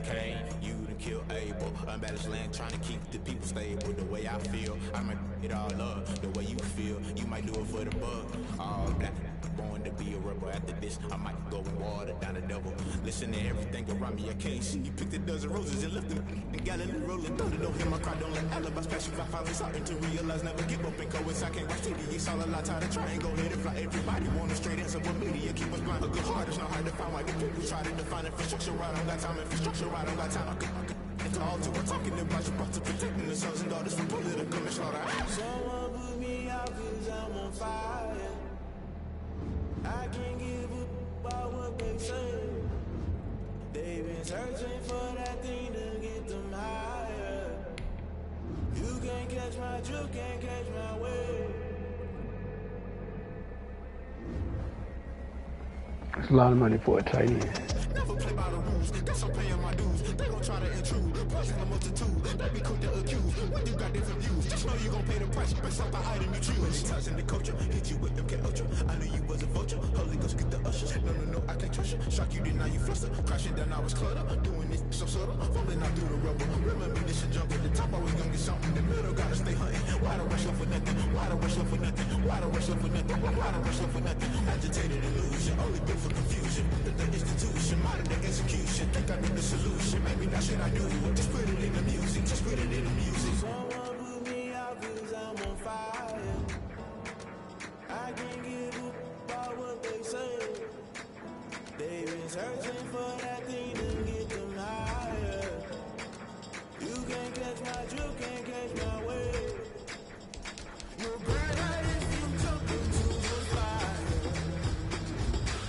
Cain, you done kill Abel. Unbalanced land trying to keep the people stable. The way I feel, I might it all up. The way you feel, you might do it for the bug. All black, born to be a rebel. After this, I might go and water down the devil. Listen to everything around me, I can't see. You picked a dozen roses and left them in Galilee rolling. Thought it don't hear my cry, don't let alibis pass you. I finally starting to realize, never give up and coincide. I can't watch TV, it's all a lot, tired of trying. Go ahead and fly. Everybody want a straight answer, but media keep us blind. A good heart is not hard to find. Why the people try to define infrastructure? I don't got time. Infrastructure, I don't got time. It's all to we're talking about you, about to protecting the sons and daughters from political manslaughter. Someone put me out 'cause I'm on fire. I can't give a about what they say. They've been searching for that thing to get them higher. You can't catch my drift, can't catch my wave. That's a lot of money for a tight end. Never play by the rules, guess I'm paying my dues. They gon' try to intrude, poison the multitude. They be quick to accuse, when you got different views. Just know you gon' pay the price, based off the item you choose. Ties in the culture, hit you with MK Ultra. I knew you was a vulture, Holy Ghost get the ushers. No, I can't trust you. Shock you, then now you fluster. Crashing down, I was cluttered. Doing this so subtle, falling out through the rubble. Remember this a jump at the top, always gonna get something. In the middle, gotta stay hunting. Why the rush up for nothing? Why the rush up for nothing? Why the rush up for nothing? Why the rush up for nothing? Agitated illusion, only built for confusion. The institution, modern day execution. Think I know the solution. Maybe not shit I do. Just put it in the music. Just put it in the music. Someone put me out 'cause I'm on fire. I can't give a about what they say. They've been searching for that thing to get them higher. You can't catch my drift, can't catch my wave. You'll burn out if you jump into the fire.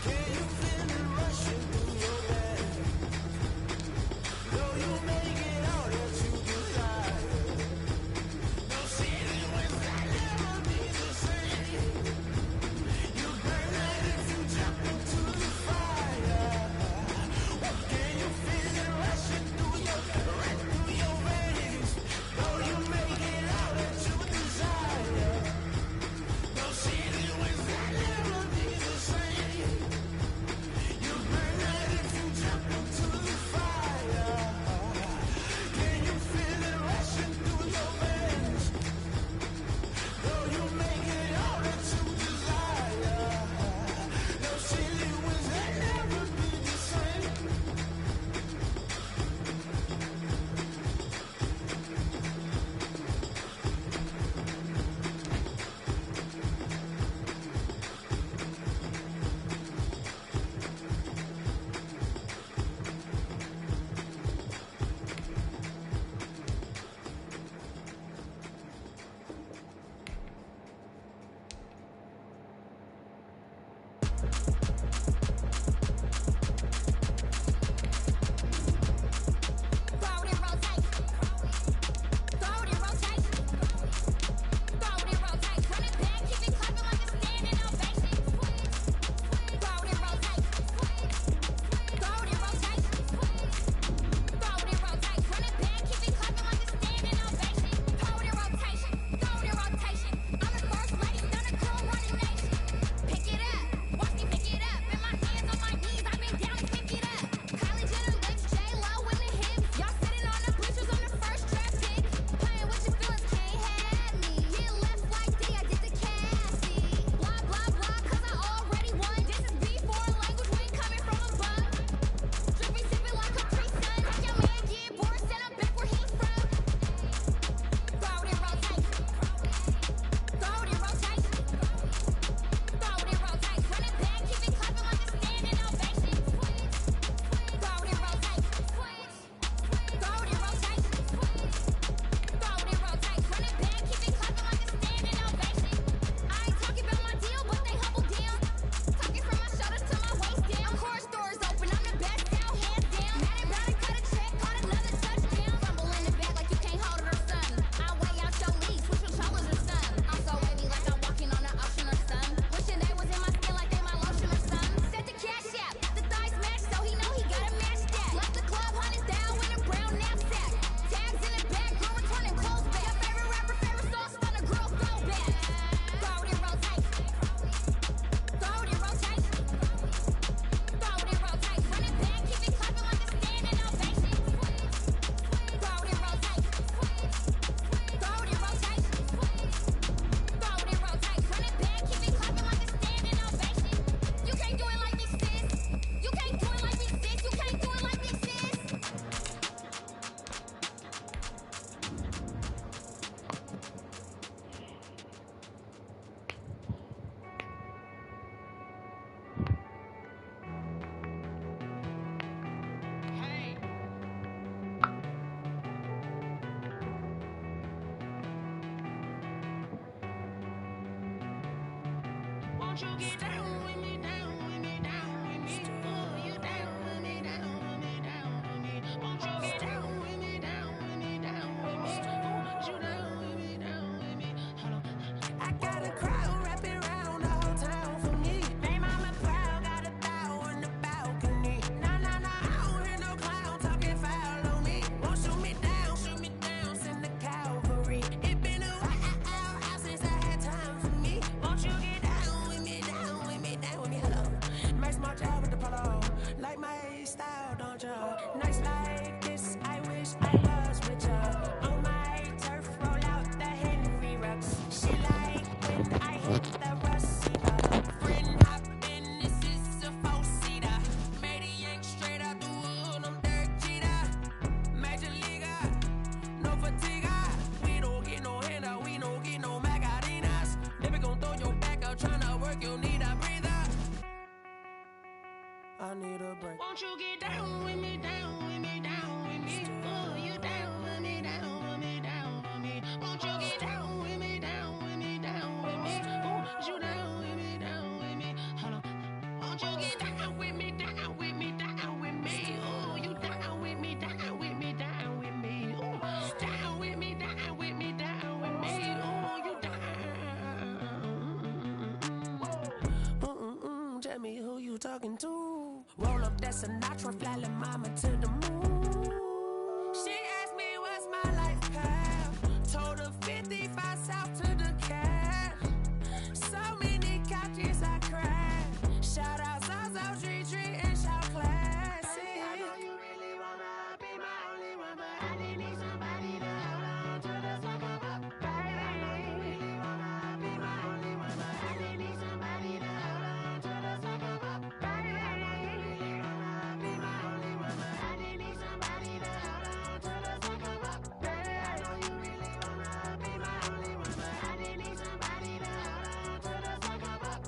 Can you feel it rushing through your veins? Though you make it out that you desire. No ceiling without never be the same. You burn out if you jump into the fire. What can you Won't you get down with me, down with me, down with me? Oh, you down with me, down with me, down with me? Won't you get down with me, down with me, down with me? Oh, you down with me, down with me? Hold on. I got a crowd wrapping around the whole town for me. They mama proud, got a thou on the balcony. Nah, nah, nah, I don't hear no clown talking foul on me. Won't shoot me down, send the cavalry. It been a while since I had time for me. Won't you get down with me, down with me, down with me? Hello. Max March out with the polo. Like my style, don't you? Nights like this, I wish I was with ya. On my turf, roll out the Henry rocks. She like when I hit the receiver. Friend hop in, this is a four-seater. Made a yank straight out the wood, I'm Derek Jeter. Major leaguer, no fatigue. We don't get no handout, we don't get no Macarinas. Never gon' throw your back out, tryna work, you need a breather. I need a break. Won't you get down with me, down with me, down with me? Oh, you down with me, down with me, down with me? Won't you get down with me, down with me, down with me? Oh, you down with me, down with me? Hold on. Won't you get down with me, down with me, down with me? Oh, you down with me, down with me, down with me? Oh, down with me, down with me, down with me? Oh, you down. Tell me who you talking to. Roll up that Sinatra, fly la mama to the moon. She asked me what's my life path. Told her 55 south to the cash. So many couches I crashed. Shout out Zazo, Tree, and shout classy. I know you really wanna be my only one, but I didn't need somebody to hold on to the sucker up. Baby, I know you really wanna be my only one, but I didn't need somebody to hold on to the sucker up. Baby, I know you really wanna be my only one, but I didn't need somebody to hold on to the sucker up. Baby, I know you really wanna be my only one, but I didn't need somebody to hold on to the sucker up.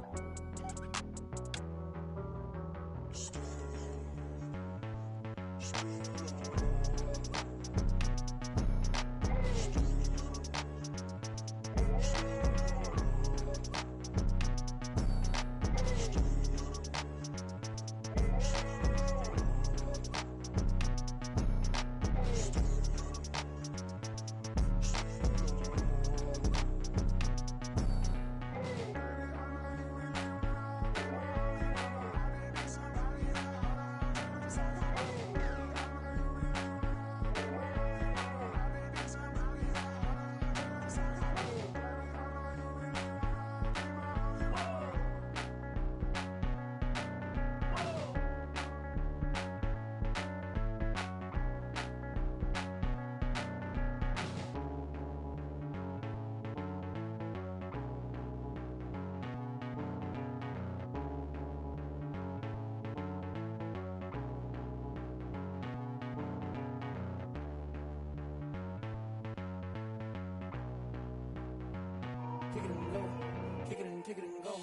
Kick it and go.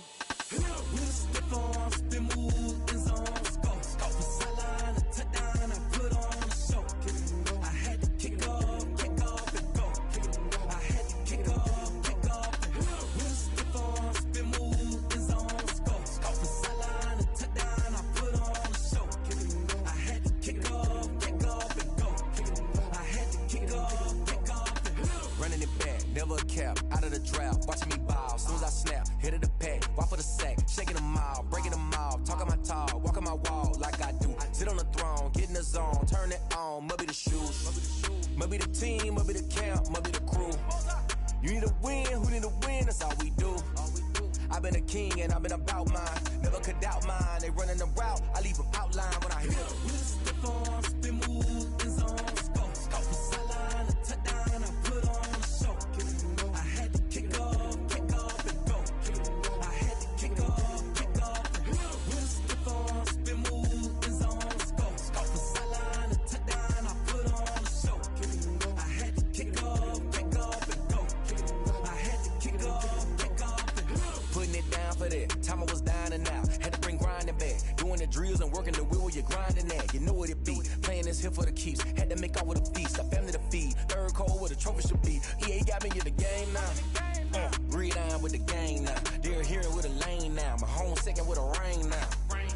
With a stiff arm, spin move, and zones, go. From sideline to touchdown, I put on a show. I had to kick off and go. I had to kick off and go. With a stiff arm, spin move, and zones, go. From sideline to touchdown, I put on a show. I had to kick off and go. I had to kick off and go. Running it back, never a cap, out of the draft, watching me ball. Soon as I snap, hit of the pack, walk for the sack, shaking them all, breaking them all, talking my talk, walking my wall like I do. Sit on the throne, get in the zone, turn it on, must be the shoes, must be the team, must be the camp, must be the crew. You need a win, who need a win, that's all we do. I've been a king and I've been about mine, never could doubt mine. They running the route, I leave them outline when I hit them. With a stiff arm, spin move, and zones, go. From sideline to touchdown, I put on a show. I had to kick off and go. I had to kick off and go. With a stiff arm, spin move, and zones, go. From sideline to touchdown, I put on a show. I had to kick off and go. I had to kick off and go. Putting it down for that, time I was down and out. Had to bring grinding back, doing the drills and working the wheel where you're grinding at. You know what it be, playing this here for the keeps. Had to make out with a feast, a family to feed. Third cold where the trophy should be. EA got me in the game now. Read on with the gang now. They're here with a lane now. My home second with a rain now.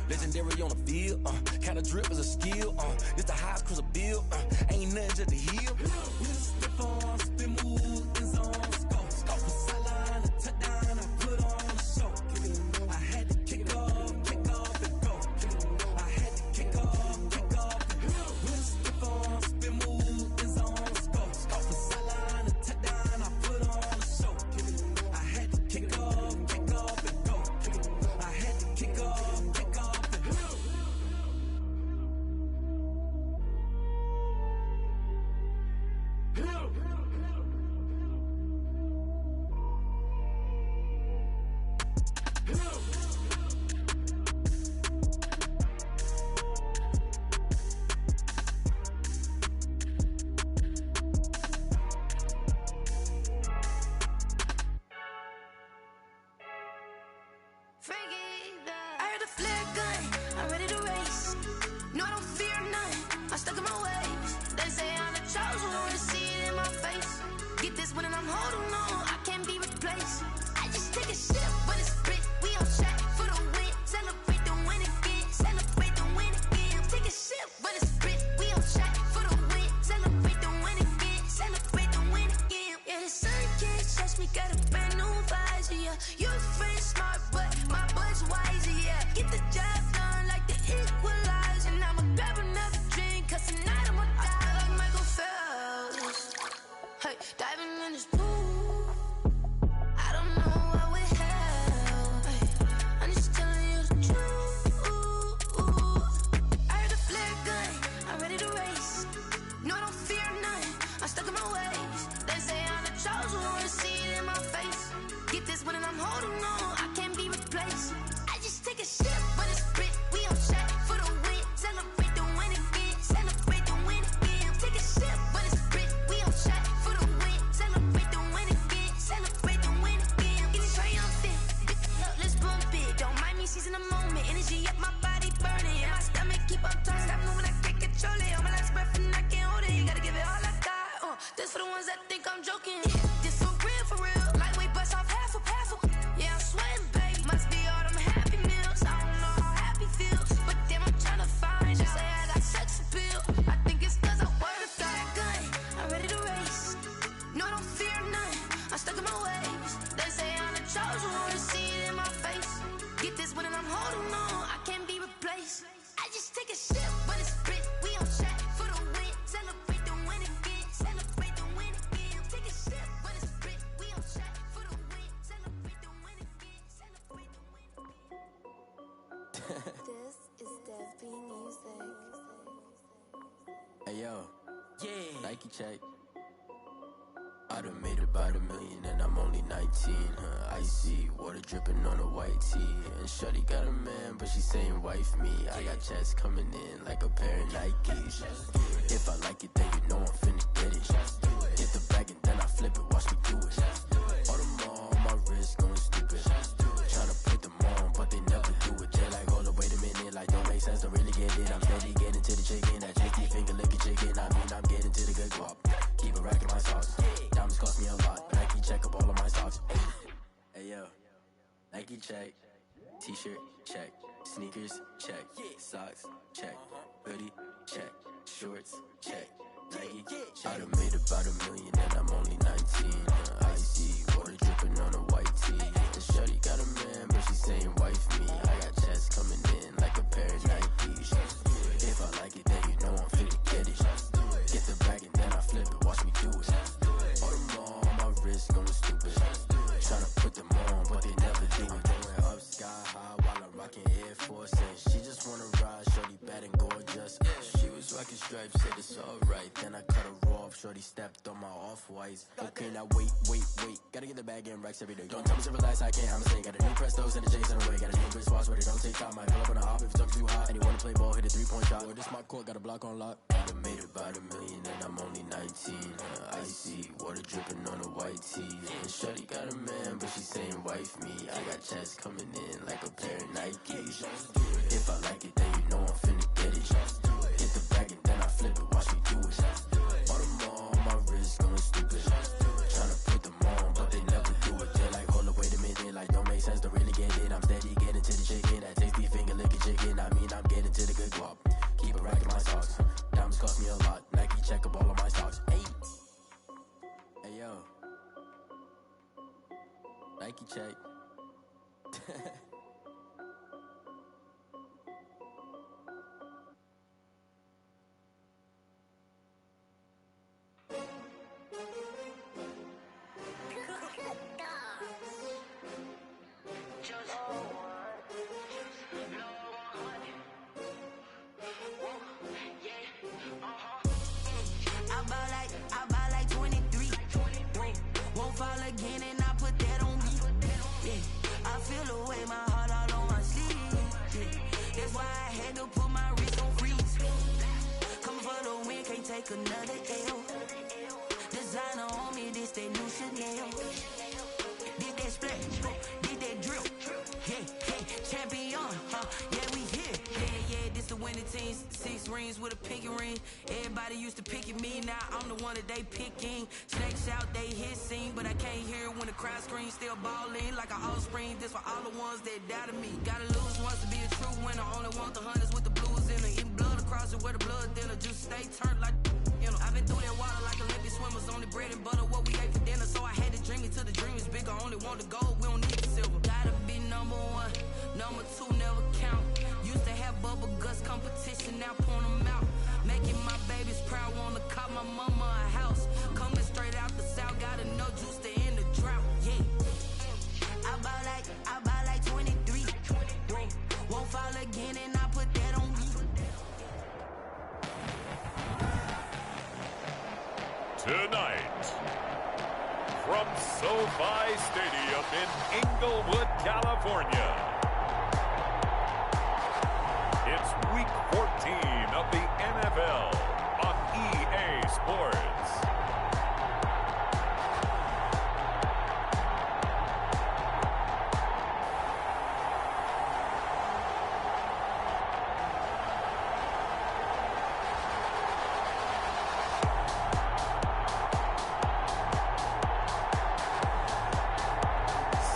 Legendary on the field, kinda drip is a skill, this the highest cruiser bill, ain't nothing just to heal. Step on, spin move, in zone, scope for sideline, a touchdown, I put on a show. I had to kick off and go. I had to kick off and go. Step on, spin move, in zone, scope for sideline, a touchdown, I put on a show. I had to kick off and go. I had to kick off. Hey yo, Nike check. I done made about $1 million and I'm only 19, icy, water dripping on a white tee. And shorty got a man, but she saying wife me. I got checks coming in like a pair of Nikes. If I like it, then you know I'm finna get it. Get the bag and then I flip it, watch me do it. All them on my wrist going stupid. Tryna put them on, but they never do it. They're like, hold up, wait a minute, like don't make sense, don't really get it. I'm steady getting to the chicken, that tricky finger licking chicken. I mean, I'm getting to the good guap. Keep a rack in my socks. Diamonds cost me a lot, Nike check up all of my socks. Hey yo, Nike check. T-shirt check. Sneakers check. Socks check. Hoodie check. Shorts check. Nike check. I done made about $1 million and I'm only 19. Icy, water dripping on a white tee. And shorty got a man, but she saying wife me. I got checks coming in like a pair of Nikes. If I like it, then you know I'm finna get it. Get the bag and then I flip it, watch me do it. All them on my wrist going stupid. Tryna put them on, but they never do it. Going up sky high while I'm rocking Air Force. And she just wanna ride, shorty bad and gorgeous. She was rocking stripes, said it's alright. Then I cut her off, shorty stepped on my off-whites. Okay, now wait. Gotta get the bag and racks every day. Don't tell me to relax, I can't, I'm saying. Got a new Prestos and a J's in the way. Got a new Chris Foss, but it don't take time. I pull up on a hop if it talks too hot. And you wanna play ball, hit a 3-point shot. Or this my court, got a block on lock. I done made about $1 million and I'm only 19. Icy, water dripping on a white tee. And shorty got a man, but she saying wife me. I got checks coming in like a pair of Nikes. If I like it, then you know I'm finna get it. Get the bag and then I flip it, check up all of my stocks. Hey. Hey, yo. Nike check. I buy like 23. Won't fall again and I put that on me. Yeah, I feel away my heart all on my sleeve. Yeah, that's why I had to put my wrist on freeze. Come for the win, can't take another L. Designer on me, this that new Chanel. Did that splash, did that drip. Yeah, champion, yeah, we here. Yeah, this the winning team. 6 rings with a pinky ring. Everybody used to picking me, now I'm the one that they picking. Snakes out, they hissing, but I can't hear when the crowd screams. Still balling like an offspring. This for all the ones that doubted me. Gotta lose once to be a true winner. Only want the hunters with the blues in it. Eating blood across it where the blood dinner. Just stay turned like, you know. I've been through that water like Olympic swimmers. Only bread and butter, what we ate for dinner. So I had to dream it till the dream is bigger. Only want the gold, we don't need the silver. Gotta be number 1, number 2 never count. Used to have bubble guts competition, now point them out. Making my babies proud, wanna call my mama a house. Coming straight out the south, got enough juice to end the drought. Yeah, I buy like 23. Won't fall again and I put that on me. Tonight, from SoFi Stadium in Inglewood, California, it's Week 14 of the NFL on EA Sports.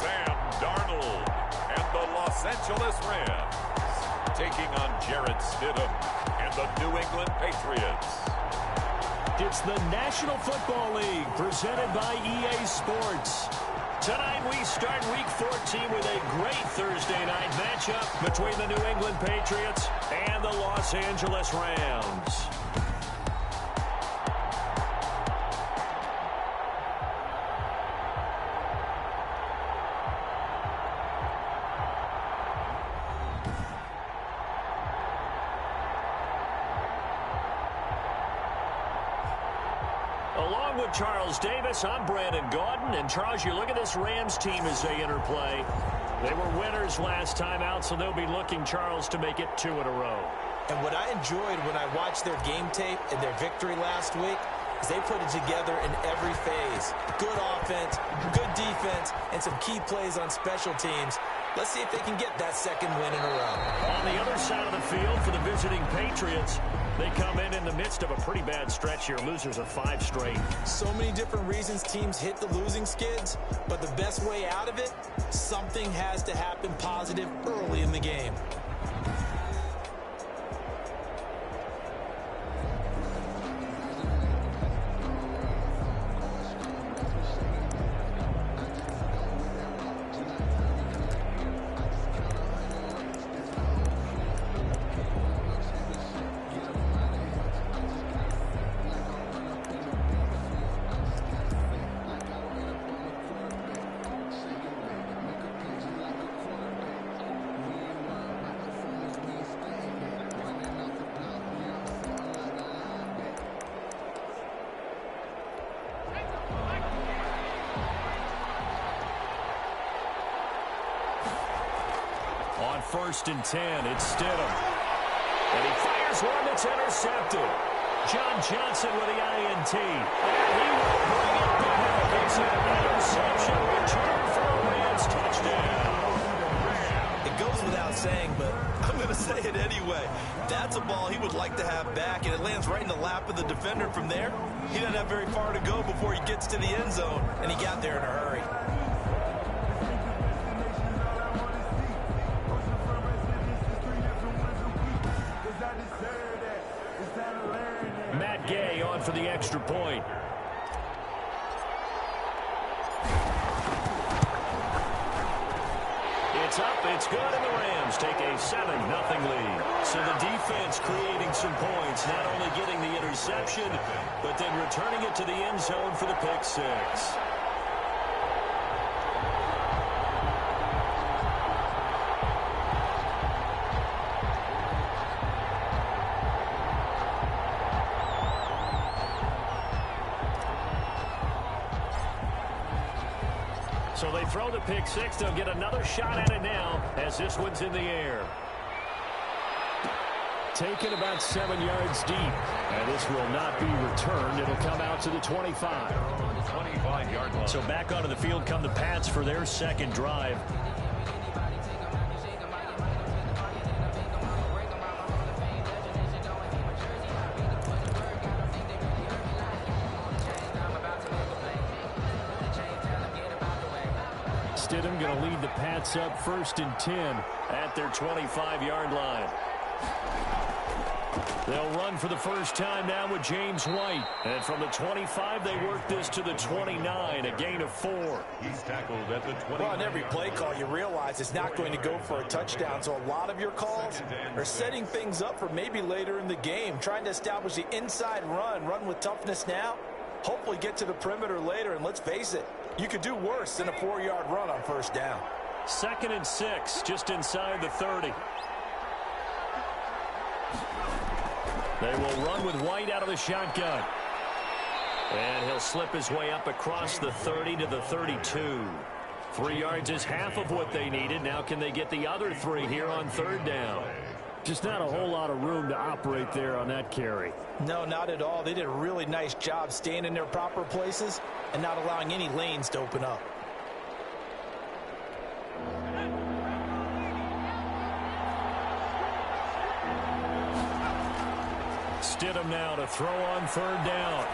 Sam Darnold and the Los Angeles Rams taking on Jarrett Stidham and the New England Patriots. It's the National Football League presented by EA Sports. Tonight we start Week 14 with a great Thursday night matchup between the New England Patriots and the Los Angeles Rams. Along with Charles Davis, I'm Brandon Gaudin. And Charles, you look at this Rams team as they interplay. They were winners last time out, so they'll be looking, Charles, to make it 2 in a row. And what I enjoyed when I watched their game tape and their victory last week is they put it together in every phase. Good offense, good defense, and some key plays on special teams. Let's see if they can get that second win in a row. On the other side of the field for the visiting Patriots, they come in the midst of a pretty bad stretch here. Losers of 5 straight. So many different reasons teams hit the losing skids, but the best way out of it, something has to happen positive early in the game. On 1st and 10, it's Stidham. And he fires one that's intercepted. John Johnson with the INT. And he will bring it back. It's an interception return for a Rams touchdown. It goes without saying, but I'm going to say it anyway. That's a ball he would like to have back, and it lands right in the lap of the defender from there. He doesn't have very far to go before he gets to the end zone, and he got there in a hurry. Matt Gay stay on for the extra point. It's up, it's good, and the Rams take a 7-0 lead. So the defense creating some points, not only getting the interception, but then returning it to the end zone for the pick six. So they throw the pick six. They'll get another shot at it now as this one's in the air. Taken about 7 yards deep. And this will not be returned. It'll come out to the 25. 25-yard line. So back onto the field come the Pats for their second drive. Stidham going to lead the Pats up 1st and 10 at their 25-yard line. They'll run for the first time now with James White. And from the 25, they work this to the 29, a gain of 4. He's tackled at the 20. Well, on every play call, you realize it's not going to go for a touchdown. So a lot of your calls are setting things up for maybe later in the game, trying to establish the inside run with toughness now, hopefully get to the perimeter later. And let's face it, you could do worse than a 4-yard run on first down. 2nd and 6, just inside the 30. They will run with White out of the shotgun. And he'll slip his way up across the 30 to the 32. 3 yards is half of what they needed. Now can they get the other 3 here on 3rd down? Just not a whole lot of room to operate there on that carry. No, not at all. They did a really nice job staying in their proper places and not allowing any lanes to open up. Stidham now to throw on 3rd down.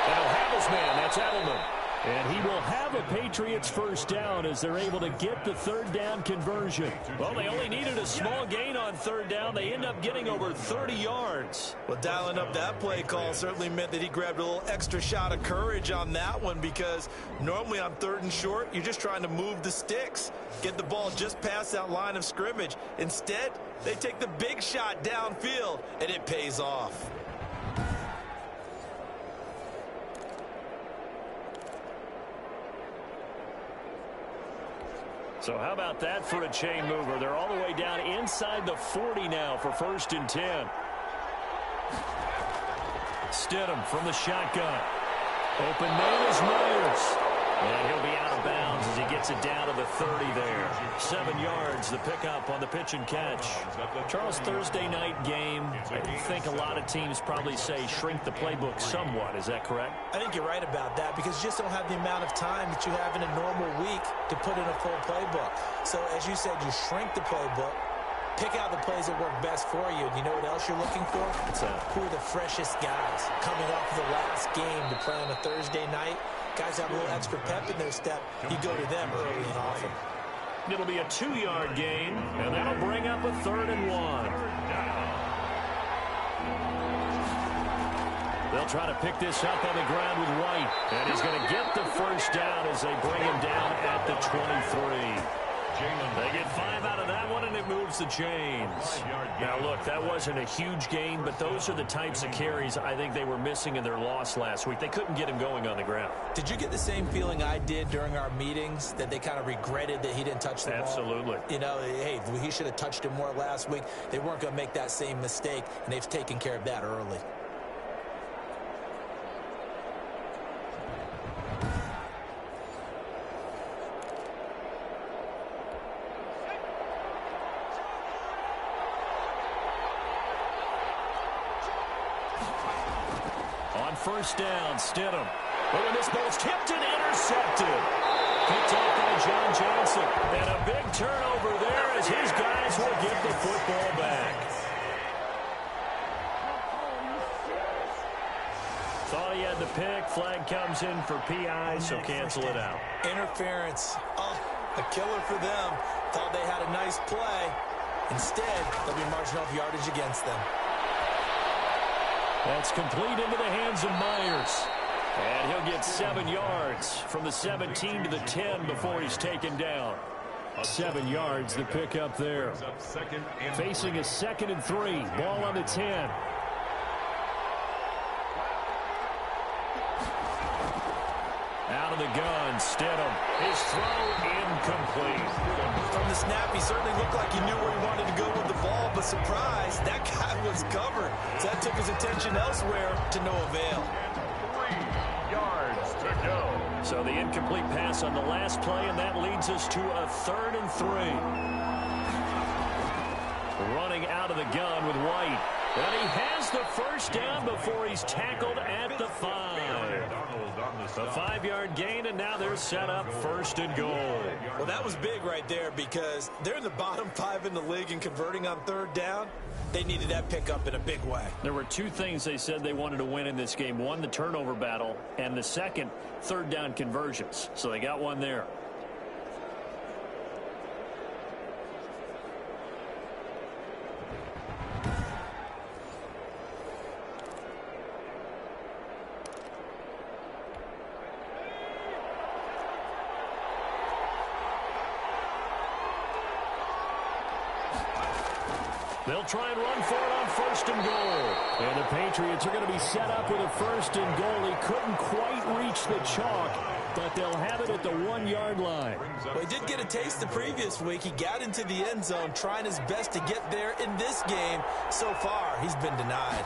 And he'll have his man. That's Edelman. And he will have a Patriots first down as they're able to get the 3rd down conversion. Well, they only needed a small gain on 3rd down. They end up getting over 30 yards. Well, dialing up that play call certainly meant that he grabbed a little extra shot of courage on that one, because normally on 3rd and short, you're just trying to move the sticks, get the ball just past that line of scrimmage. Instead, they take the big shot downfield, and it pays off. So how about that for a chain mover? They're all the way down inside the 40 now for 1st and 10. Stidham from the shotgun. Open man is Myers. And he'll be out of bounds as he gets it down to the 30 there. 7 yards, the pickup on the pitch and catch. Charles, Thursday night game, I think a lot of teams probably say shrink the playbook somewhat. Is that correct? I think you're right about that, because you just don't have the amount of time that you have in a normal week to put in a full playbook. So as you said, you shrink the playbook, pick out the plays that work best for you. And you know what else you're looking for? Who are the freshest guys coming off of the last game to play on a Thursday night? Guys have a little extra pep in their step. You go to them early and often. It'll be a 2-yard gain, and that'll bring up a 3rd and 1. They'll try to pick this up on the ground with White. And he's going to get the first down as they bring him down at the 23. They get 5 out of that one, and it moves the chains. Now, look, that wasn't a huge gain, but those are the types of carries I think they were missing in their loss last week. They couldn't get him going on the ground. Did you get the same feeling I did during our meetings, that they kind of regretted that he didn't touch the ball? Absolutely. You know, hey, he should have touched it more last week. They weren't going to make that same mistake, and they've taken care of that early. First down, Stidham. But when this ball's tipped and intercepted. Picked up by John Johnson. And a big turnover there as his guys will get the football back. Thought he had the pick. Flag comes in for PI, so cancel it out. Interference. Oh, a killer for them. Thought they had a nice play. Instead, they'll be marching off yardage against them. That's complete into the hands of Myers. And he'll get 7 yards from the 17 to the 10 before he's taken down. 7 yards, the pick up there. Facing a 2nd and 3. Ball on the 10. Out of the gun, Stidham. His throw incomplete. From the snap, he certainly looked like he knew where he wanted to go with the ball, but surprise, that guy was covered. So that took his attention elsewhere to no avail. 3 yards to go. So the incomplete pass on the last play, and that leads us to a 3rd and 3. Running out of the gun with White. And he has the first down before he's tackled at the 5. A 5-yard gain, and now they're set up 1st and goal. Well, that was big right there because they're in the bottom 5 in the league and converting on 3rd down. They needed that pickup in a big way. There were 2 things they said they wanted to win in this game. One, the turnover battle, and the second, 3rd down conversions. So they got one there. They'll try and run for it on 1st and goal. And the Patriots are going to be set up with a 1st and goal. He couldn't quite reach the chalk, but they'll have it at the 1-yard line. Well, he did get a taste the previous week. He got into the end zone, trying his best to get there in this game. So far, he's been denied.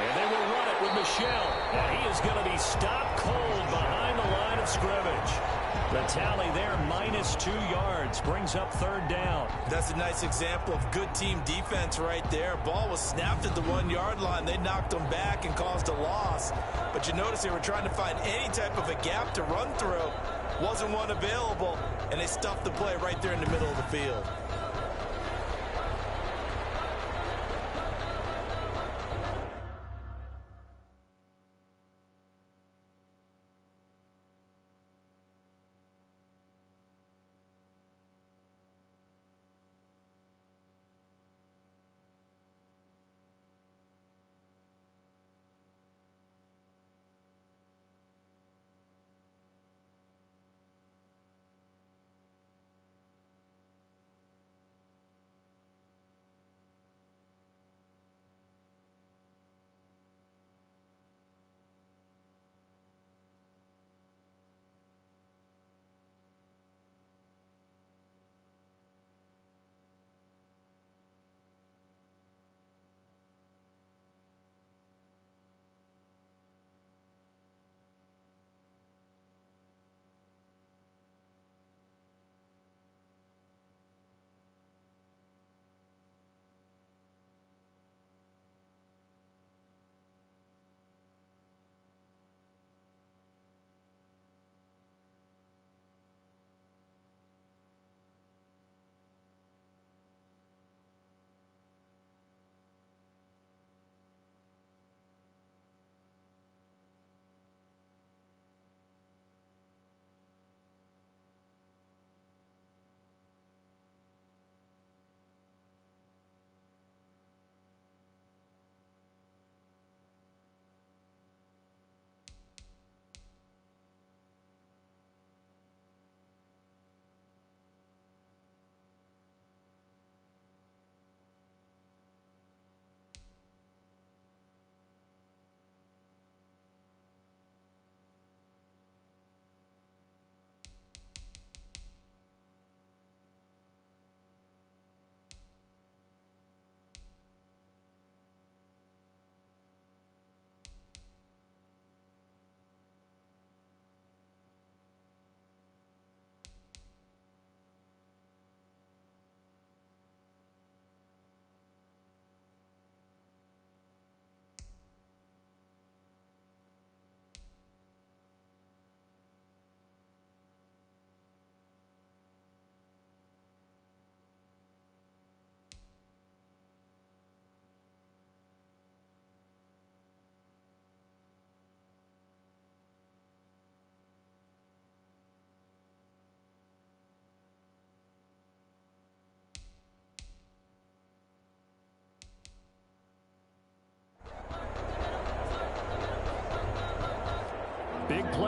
And they will run it with Michel. And he is going to be stopped cold behind the line of scrimmage. The tally there, -2 yards, brings up 3rd down. That's a nice example of good team defense right there. Ball was snapped at the 1-yard line. They knocked him back and caused a loss. But you notice they were trying to find any type of a gap to run through. Wasn't one available, and they stuffed the play right there in the middle of the field.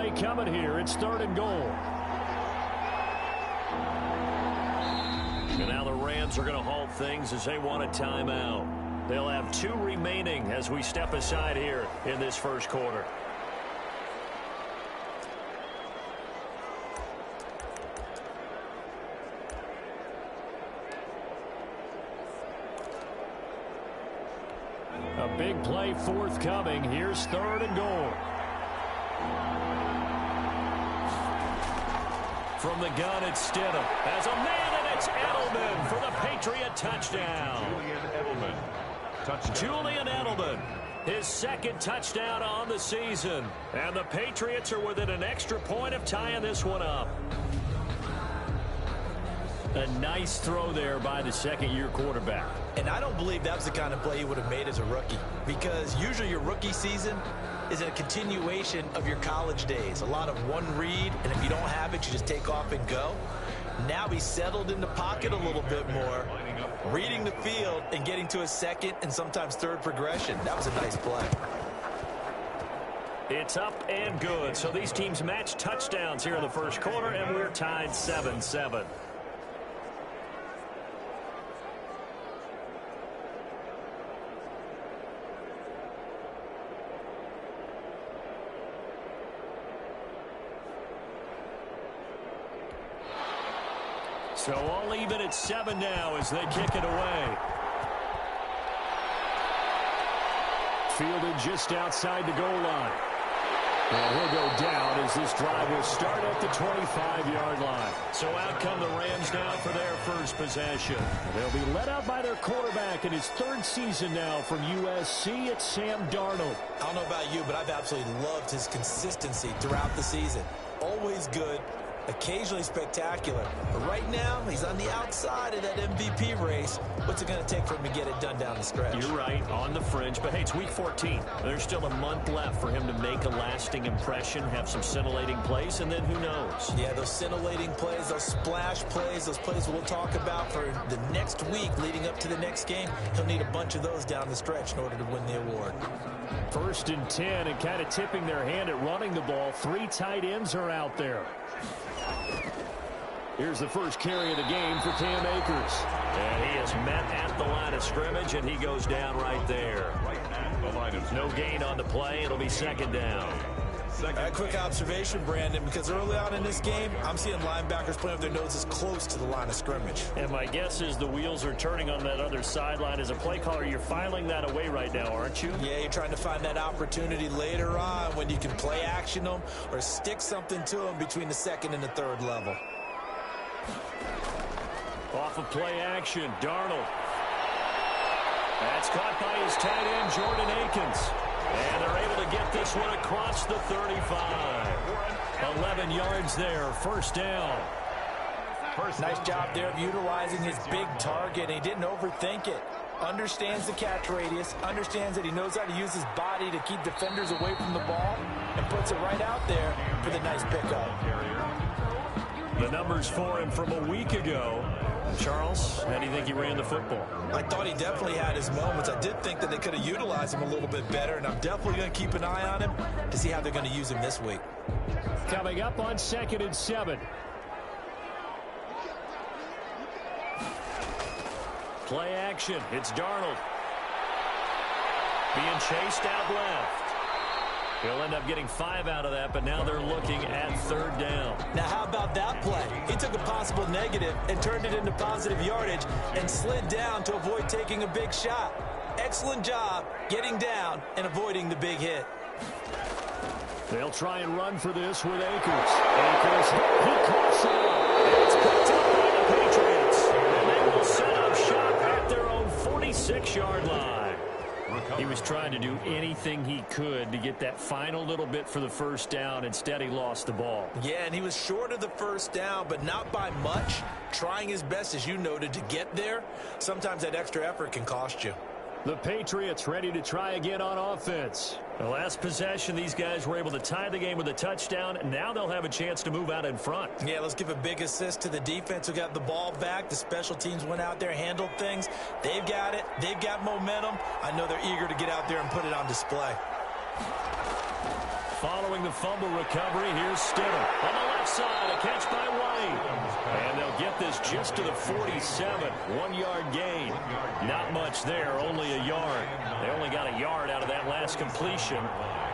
play coming here. It's 3rd and goal. And now the Rams are going to halt things as they want a timeout. They'll have 2 remaining as we step aside here in this first quarter. A big play forthcoming. Here's 3rd and goal. From the gun, it's Stidham. As a man, and it's Edelman for the Patriot touchdown. Julian Edelman, his 2nd touchdown on the season. And the Patriots are within an extra point of tying this one up. A nice throw there by the 2nd-year quarterback. And I don't believe that was the kind of play he would have made as a rookie, because usually your rookie season is a continuation of your college days. A lot of one read, and if you don't have it, you just take off and go. Now he's settled in the pocket a little bit more, reading the field and getting to a 2nd and sometimes 3rd progression. That was a nice play. It's up and good. So these teams match touchdowns here in the first quarter, and we're tied 7-7. So all even at 7 now as they kick it away. Fielded just outside the goal line. And he'll go down as this drive will start at the 25-yard line. So out come the Rams now for their first possession. They'll be led out by their quarterback in his 3rd season now from USC. It's Sam Darnold. I don't know about you, but I've absolutely loved his consistency throughout the season. Always good. Occasionally spectacular. But right now, he's on the outside of that MVP race. What's it going to take for him to get it done down the stretch? You're right, on the fringe. But, hey, it's week 14. There's still a month left for him to make a lasting impression, have some scintillating plays, and then who knows? Yeah, those scintillating plays, those splash plays, those plays we'll talk about for the next week leading up to the next game. He'll need a bunch of those down the stretch in order to win the award. 1st and 10, and kind of tipping their hand at running the ball. 3 tight ends are out there. Here's the first carry of the game for Cam Akers. And he is met at the line of scrimmage, and he goes down right there. No gain on the play. It'll be 2nd down. A quick observation, Brandon, because early on in this game, I'm seeing linebackers playing with their noses close to the line of scrimmage. And my guess is the wheels are turning on that other sideline. As a play caller, you're filing that away right now, aren't you? Yeah, you're trying to find that opportunity later on when you can play action them or stick something to them between the 2nd and the 3rd level. Off of play action, Darnold. That's caught by his tight end, Jordan Akins. And they're able to get this one across the 35. 11 yards there, 1st down. Nice job there of utilizing his big target. He didn't overthink it. Understands the catch radius, understands that he knows how to use his body to keep defenders away from the ball, and puts it right out there for the nice pickup. The numbers for him from a week ago. Charles, how do you think he ran the football? I thought he definitely had his moments. I did think that they could have utilized him a little bit better, and I'm definitely going to keep an eye on him to see how they're going to use him this week. Coming up on 2nd and 7. Play action. It's Darnold. Being chased out left. He'll end up getting 5 out of that, but now they're looking at 3rd down. Now, how about that play? He took a possible negative and turned it into positive yardage and slid down to avoid taking a big shot. Excellent job getting down and avoiding the big hit. They'll try and run for this with Akers. Akers, he coughs it up. It's picked up by the Patriots. And they will set up shop at their own 46-yard line. He was trying to do anything he could to get that final little bit for the 1st down. Instead, he lost the ball. Yeah, and he was short of the 1st down, but not by much. Trying his best, as you noted, to get there. Sometimes that extra effort can cost you. The Patriots ready to try again on offense. The last possession, these guys were able to tie the game with a touchdown. Now they'll have a chance to move out in front. Yeah, let's give a big assist to the defense who got the ball back. The special teams went out there, handled things. They've got it. They've got momentum. I know they're eager to get out there and put it on display. Following the fumble recovery, here's Stidham. On the left side, a catch by White. And they'll get this just to the 47. 1-yard gain. Not much there, only a yard. They only got a yard out of that last completion.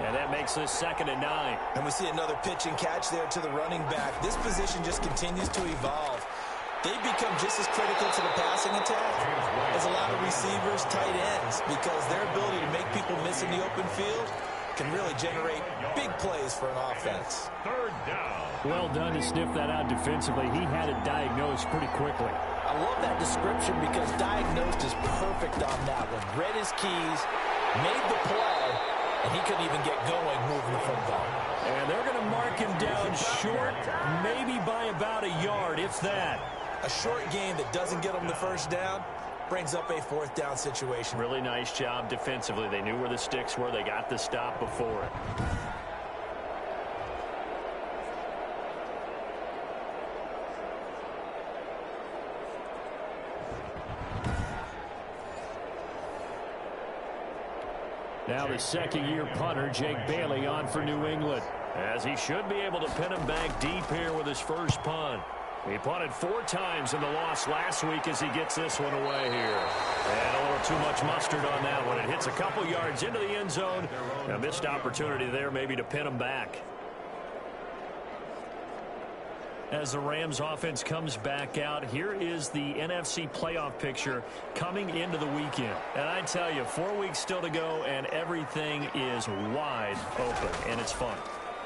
And that makes this 2nd and 9. And we see another pitch and catch there to the running back. This position just continues to evolve. They become just as critical to the passing attack as a lot of receivers, tight ends, because their ability to make people miss in the open field can really generate big plays for an offense. 3rd down. Well done to sniff that out defensively. He had it diagnosed pretty quickly. I love that description because diagnosed is perfect on that one. Read his keys, made the play, and he couldn't even get going moving the football. And they're going to mark him down short, maybe by about a yard, if that. A short gain that doesn't get them the first down brings up a 4th down situation. Really nice job defensively. They knew where the sticks were. They got the stop before it. Now the 2nd-year punter, Jake Bailey, on for New England, as he should be able to pin him back deep here with his first punt. He punted 4 times in the loss last week as he gets this one away here. And a little too much mustard on that one. It hits a couple yards into the end zone. A missed opportunity there maybe to pin him back. As the Rams offense comes back out, here is the NFC playoff picture coming into the weekend. And I tell you, 4 weeks still to go, and everything is wide open, and it's fun.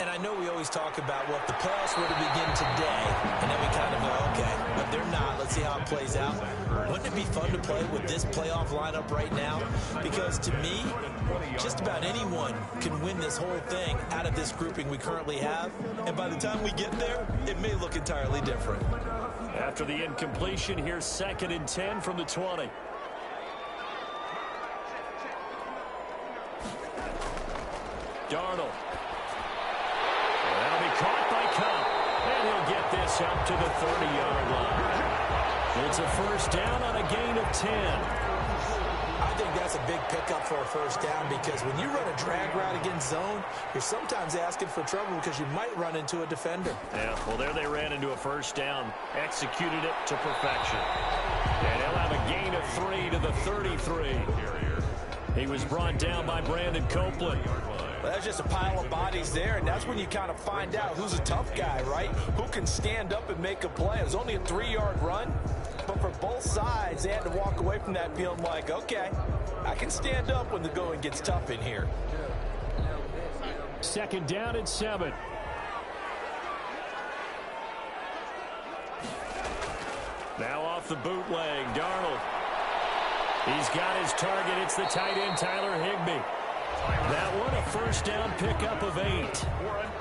And I know we always talk about, well, if the playoffs were to begin today, and then we kind of go, okay, but they're not. Let's see how it plays out. Wouldn't it be fun to play with this playoff lineup right now? Because to me, just about anyone can win this whole thing out of this grouping we currently have. And by the time we get there, it may look entirely different. After the incompletion, here's 2nd and 10 from the 20. Darnold. That'll be caught by Cup. And he'll get this up to the 30-yard line. It's a first down on a gain of 10. I think that's a big pickup for a first down because when you run a drag route against zone, you're sometimes asking for trouble because you might run into a defender. Yeah, well, there they ran into a first down, executed it to perfection. And he'll have a gain of 3 to the 33. He was brought down by Brandon Copeland. Well, that's just a pile of bodies there, and that's when you kind of find out who's a tough guy, right? Who can stand up and make a play. It was only a 3-yard run, but for both sides, they had to walk away from that feeling like, okay, I can stand up when the going gets tough in here. 2nd down and 7. Now off the bootleg, Darnold. He's got his target. It's the tight end, Tyler Higbee. That one, a first down pickup of 8.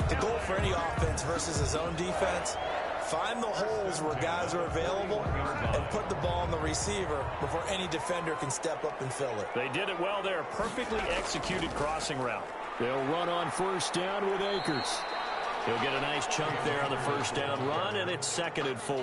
The goal for any offense versus a zone defense, find the holes where guys are available and put the ball on the receiver before any defender can step up and fill it. They did it well there. Perfectly executed crossing route. They'll run on first down with Akers. He'll get a nice chunk there on the first down run, and it's 2nd and 4.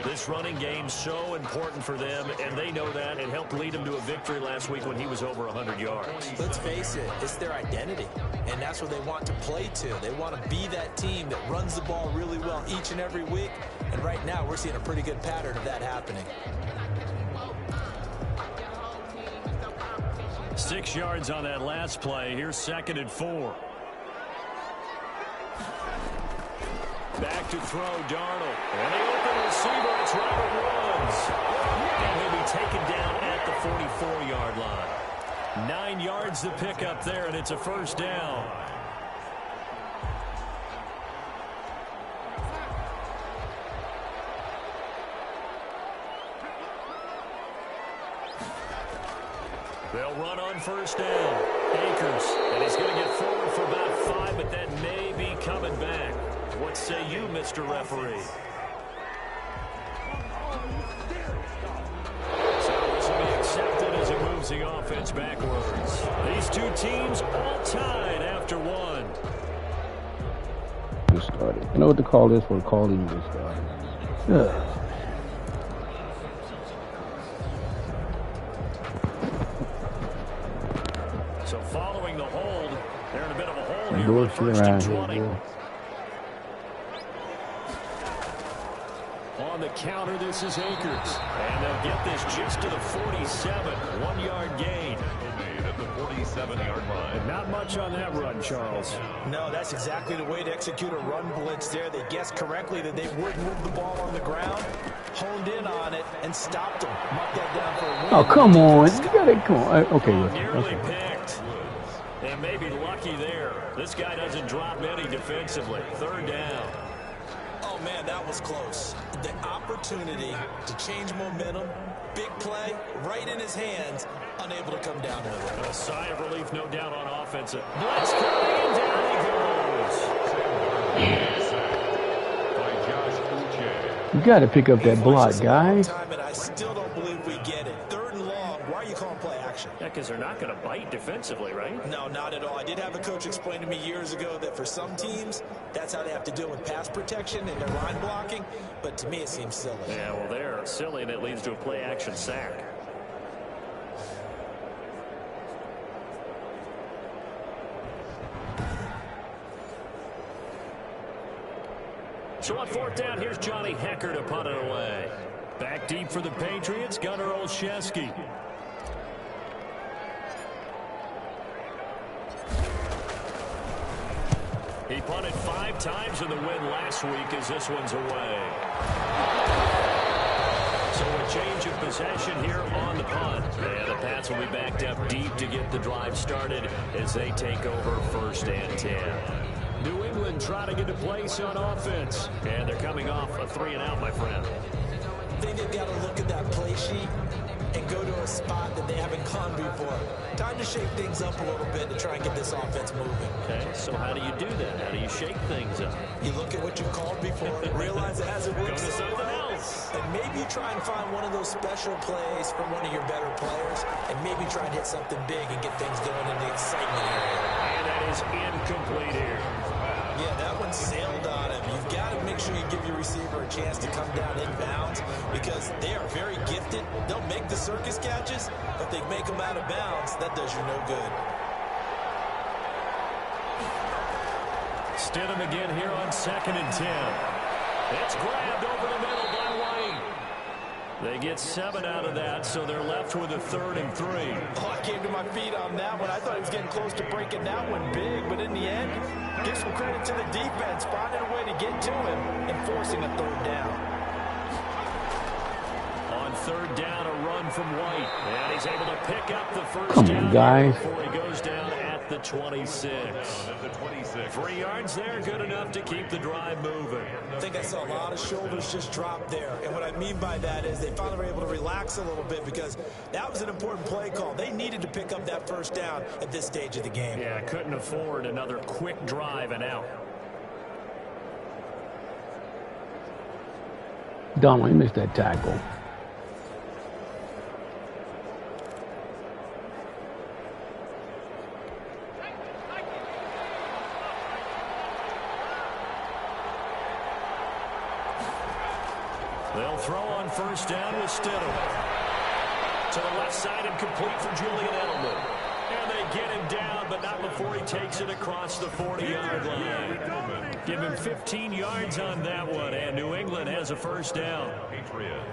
This running game's so important for them, and they know that. It helped lead them to a victory last week when he was over 100 yards. Let's face it, it's their identity, and that's what they want to play to. They want to be that team that runs the ball really well each and every week, and right now we're seeing a pretty good pattern of that happening. 6 yards on that last play. Here's 2nd and 4. Back to throw, Darnold. And the open receiver, it's Robert Woods. And he'll be taken down at the 44-yard line. 9 yards to pick up there, and it's a first down. They'll run on first down. Akers, and he's going to get forward for about 5, but that may be coming back. What say you, Mr. Referee? So this will be accepted as it moves the offense backwards. These two teams all tied after 1. Just started. You know what to call this? We're calling you just started. Yeah. So following the hold. They're in a bit of a hole Some here. bullshit First around and here, 20. boy. On the counter, this is Akers. And they'll get this just to the 47. 1-yard gain. At the 47-yard line. Not much on that run, Charles. No, that's exactly the way to execute a run blitz there. They guessed correctly that they would move the ball on the ground, honed in on it, and stopped them. Mark that down for a win. Oh, come on. You got it. Come on. Okay, Nearly okay. picked. And maybe lucky there. This guy doesn't drop many defensively. 3rd down. Oh, man, that was close. The opportunity to change momentum, big play, right in his hands, unable to come down with it. A sigh of relief, no doubt, on offense. Blitz coming, and down he goes. You got to pick up that block, guys. I still don't believe we get it. 3rd and long. Why are you calling play action? Yeah, because they're not going to bite defensively, right? No, not at all. I did have a coach explain to me years ago that for some teams, that's how they have to deal with pass protection and their line blocking. But to me, it seems silly. Yeah, well, they're silly, and it leads to a play action sack. So on 4th down, here's Johnny Hecker to punt it away. Back deep for the Patriots, Gunnar Olszewski. He punted 5 times in the win last week as this one's away. So a change of possession here on the punt. And the Pats will be backed up deep to get the drive started as they take over 1st and 10. New England trying to get a place on offense. And they're coming off a 3-and-out, my friend. I think they've got to look at that play sheet and go to a spot that they haven't gone before. Time to shake things up a little bit to try and get this offense moving. Okay, so how do you do that? How do you shake things up? You look at what you called before, realize it hasn't worked. Go to something else. And maybe you try and find one of those special plays from one of your better players, and maybe try and hit something big and get things going in the excitement area. And that is incomplete here. Yeah, that one sailed on him. You've got to make sure you give your receiver a chance to come down inbounds because they are very gifted. They'll make the circus catches, but they make them out of bounds. That does you no good. Stidham again here on 2nd and 10. It's grabbed over the middle by White. They get 7 out of that, so they're left with a 3rd and 3. Oh, I came to my feet on that one. I thought he was getting close to breaking that one big, but in the end, give some credit to the defense, finding a way to get to him and forcing a 3rd down. On 3rd down, a run from White, and he's able to pick up the 1st down guys. before he goes down at the 26. 3 yards there, good enough to keep the drive moving. I think I saw a lot of shoulders just drop there, and what I mean by that is they finally were able to relax a little bit because that was an important play call. They needed to pick up that 1st down at this stage of the game. Yeah, couldn't afford another quick drive and out. Donald, you missed that tackle. They'll throw on 1st down with Stidham. To the left side and complete for Julian Edelman. And they get him down, but not before he takes it across the 40-yard line. Give him 15 yards on that one, and New England has a 1st down.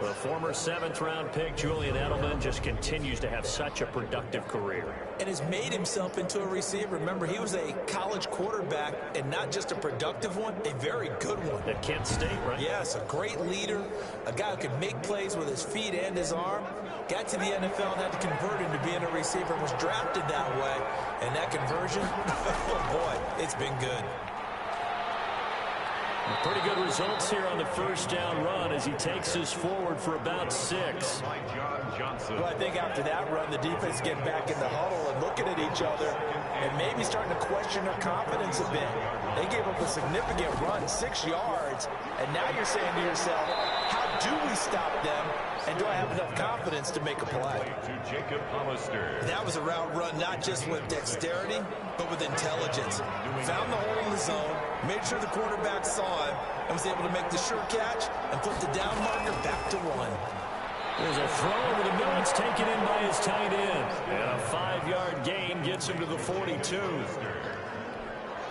The former 7th-round pick, Julian Edelman, just continues to have such a productive career. And has made himself into a receiver. Remember, he was a college quarterback, and not just a productive one, a very good one. At Kent State, right? Yes, a great leader, a guy who could make plays with his feet and his arm. Got to the NFL and had to convert into being a receiver and was drafted that way. And that conversion, oh boy, it's been good. Pretty good results here on the 1st down run as he takes us forward for about 6. Well, I think after that run, the defense getting back in the huddle and looking at each other and maybe starting to question their confidence a bit. They gave up a significant run, 6 yards, and now you're saying to yourself, how do we stop them, and do I have enough confidence to make a play? That was a route run not just with dexterity, but with intelligence. Found the hole in the zone, made sure the quarterback saw him, and was able to make the sure catch and put the down marker back to 1. There's a throw over the middle. It's taken in by his tight end. And a 5-yard gain gets him to the 42.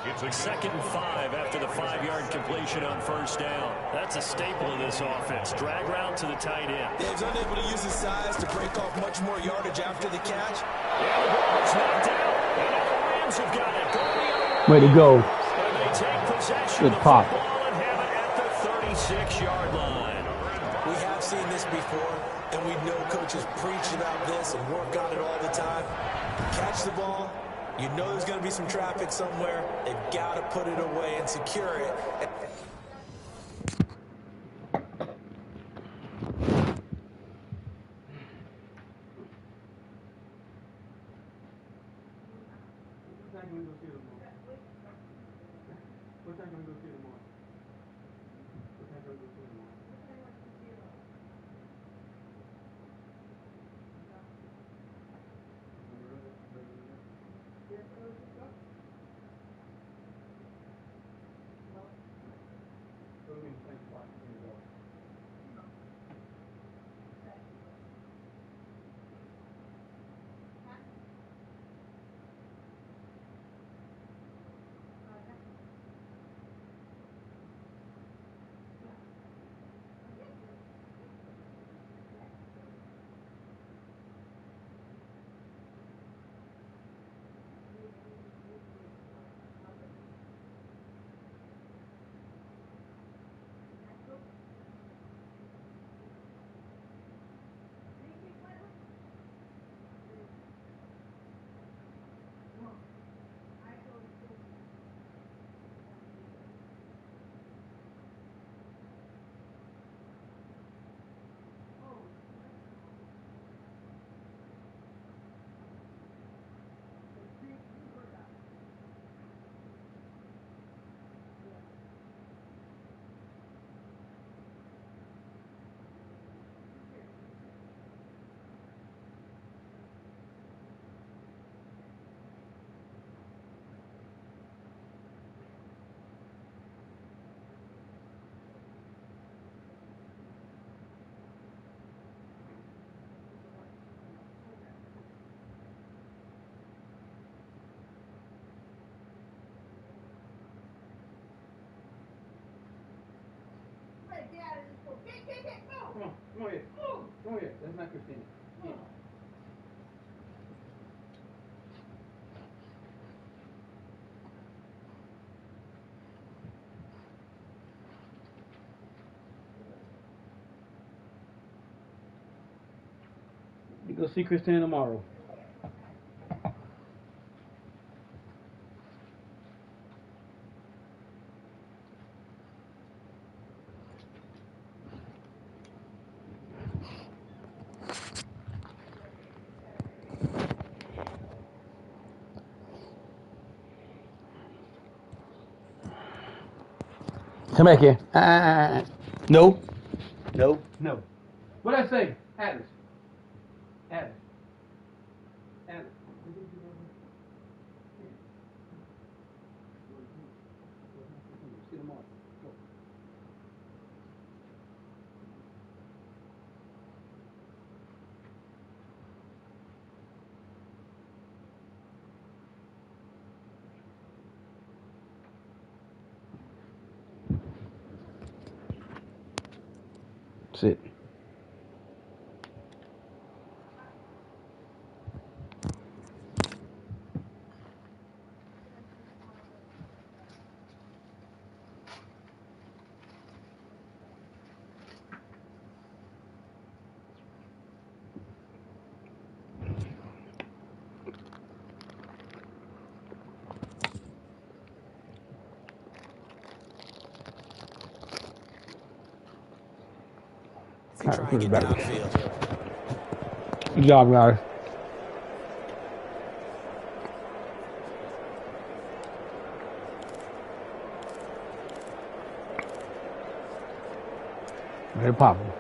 It's a 2nd and 5 after the 5-yard completion on first down. That's a staple of this offense. Drag route to the tight end. Dave's unable to use his size to break off much more yardage after the catch. Yeah, the ball is knocked out. And now the Rams have got it. Going the other way. Way to go. And they take possession of the pop. football and have it at the 36-yard line. We have seen this before, and we know coaches preach about this and work on it all the time. Catch the ball. You know there's going to be some traffic somewhere. They've got to put it away and secure it. Come here. Come here. That's not Christina. Yeah. You go see Christina tomorrow. Come back here. No. No. No. What'd I say? Atlas. Atlas. Atlas. See you tomorrow. Go. Sit. Try and get downfield. Good job, guys. Very popping.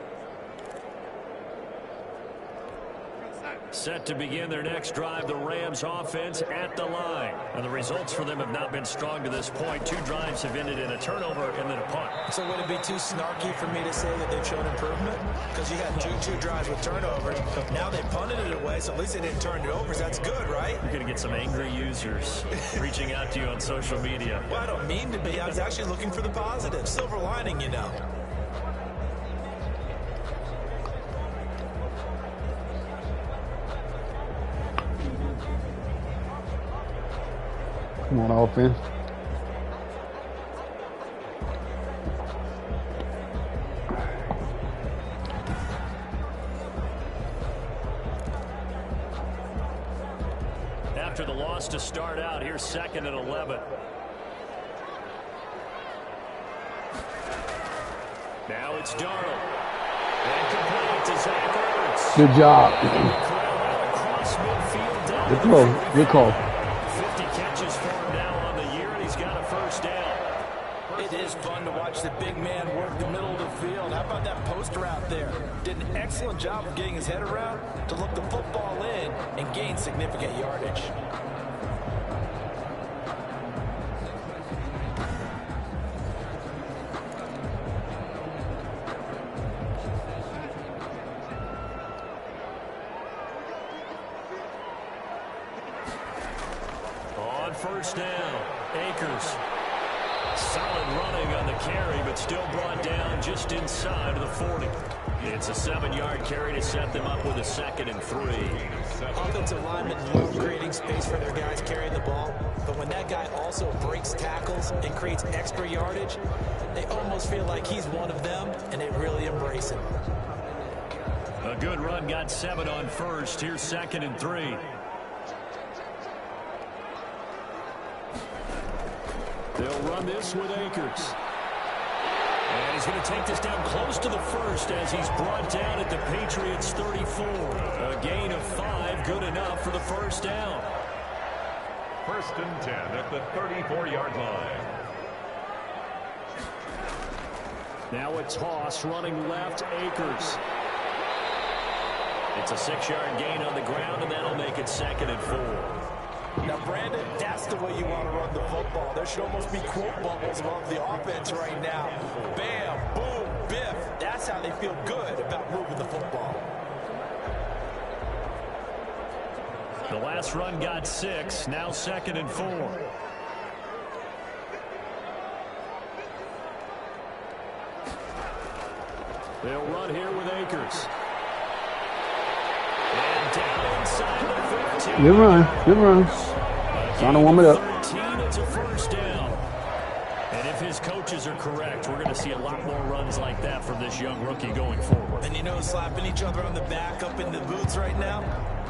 set to begin their next drive. The Rams offense at the line. And the results for them have not been strong to this point. 2 drives have ended in a turnover and then a punt. So would it be too snarky for me to say that they've shown improvement? Because you had two drives with turnovers. Now they punted it away, so at least they didn't turn it over. So that's good, right? You're going to get some angry users reaching out to you on social media. Well, I don't mean to be. I was actually looking for the positive. Silver lining, you know. Come on, offense. After the loss to start out, here's 2nd and 11. Now it's Darnold. And complete to Zach Ertz. Good job. Across midfield, down Good to throw. the 45. Good call. 50 catches for him now on the year, and he's got a first down. It is fun to watch the big man work the middle of the field. How about that post route there? Did an excellent job of getting his head around to look the football in and gain significant yardage. On first down, Akers. Solid running on the carry, but still brought down just inside of the 40. It's a 7-yard carry to set them up with a 2nd and 3. Offensive linemen love creating space for their guys carrying the ball, but when that guy also breaks tackles and creates extra yardage, they almost feel like he's one of them, and they really embrace him. A good run, got 7 on first. Here's 2nd and 3. They'll run this with Akers. And he's going to take this down close to the first as he's brought down at the Patriots' 34. A gain of 5, good enough for the first down. 1st and 10 at the 34-yard line. Now a toss running left, Akers. It's a 6-yard gain on the ground, and that'll make it 2nd and 4. Now, Brandon, that's the way you want to run the football. There should almost be quote bubbles above the offense right now. Bam, boom, biff. That's how they feel good about moving the football. The last run got 6, now 2nd and 4. They'll run here with Akers. And down inside the 15. Good run. Good run. Trying to warm it up. 13, it's a first down. And if his coaches are correct, we're going to see a lot more runs like that from this young rookie going forward. And you know, slapping each other on the back up in the booths right now?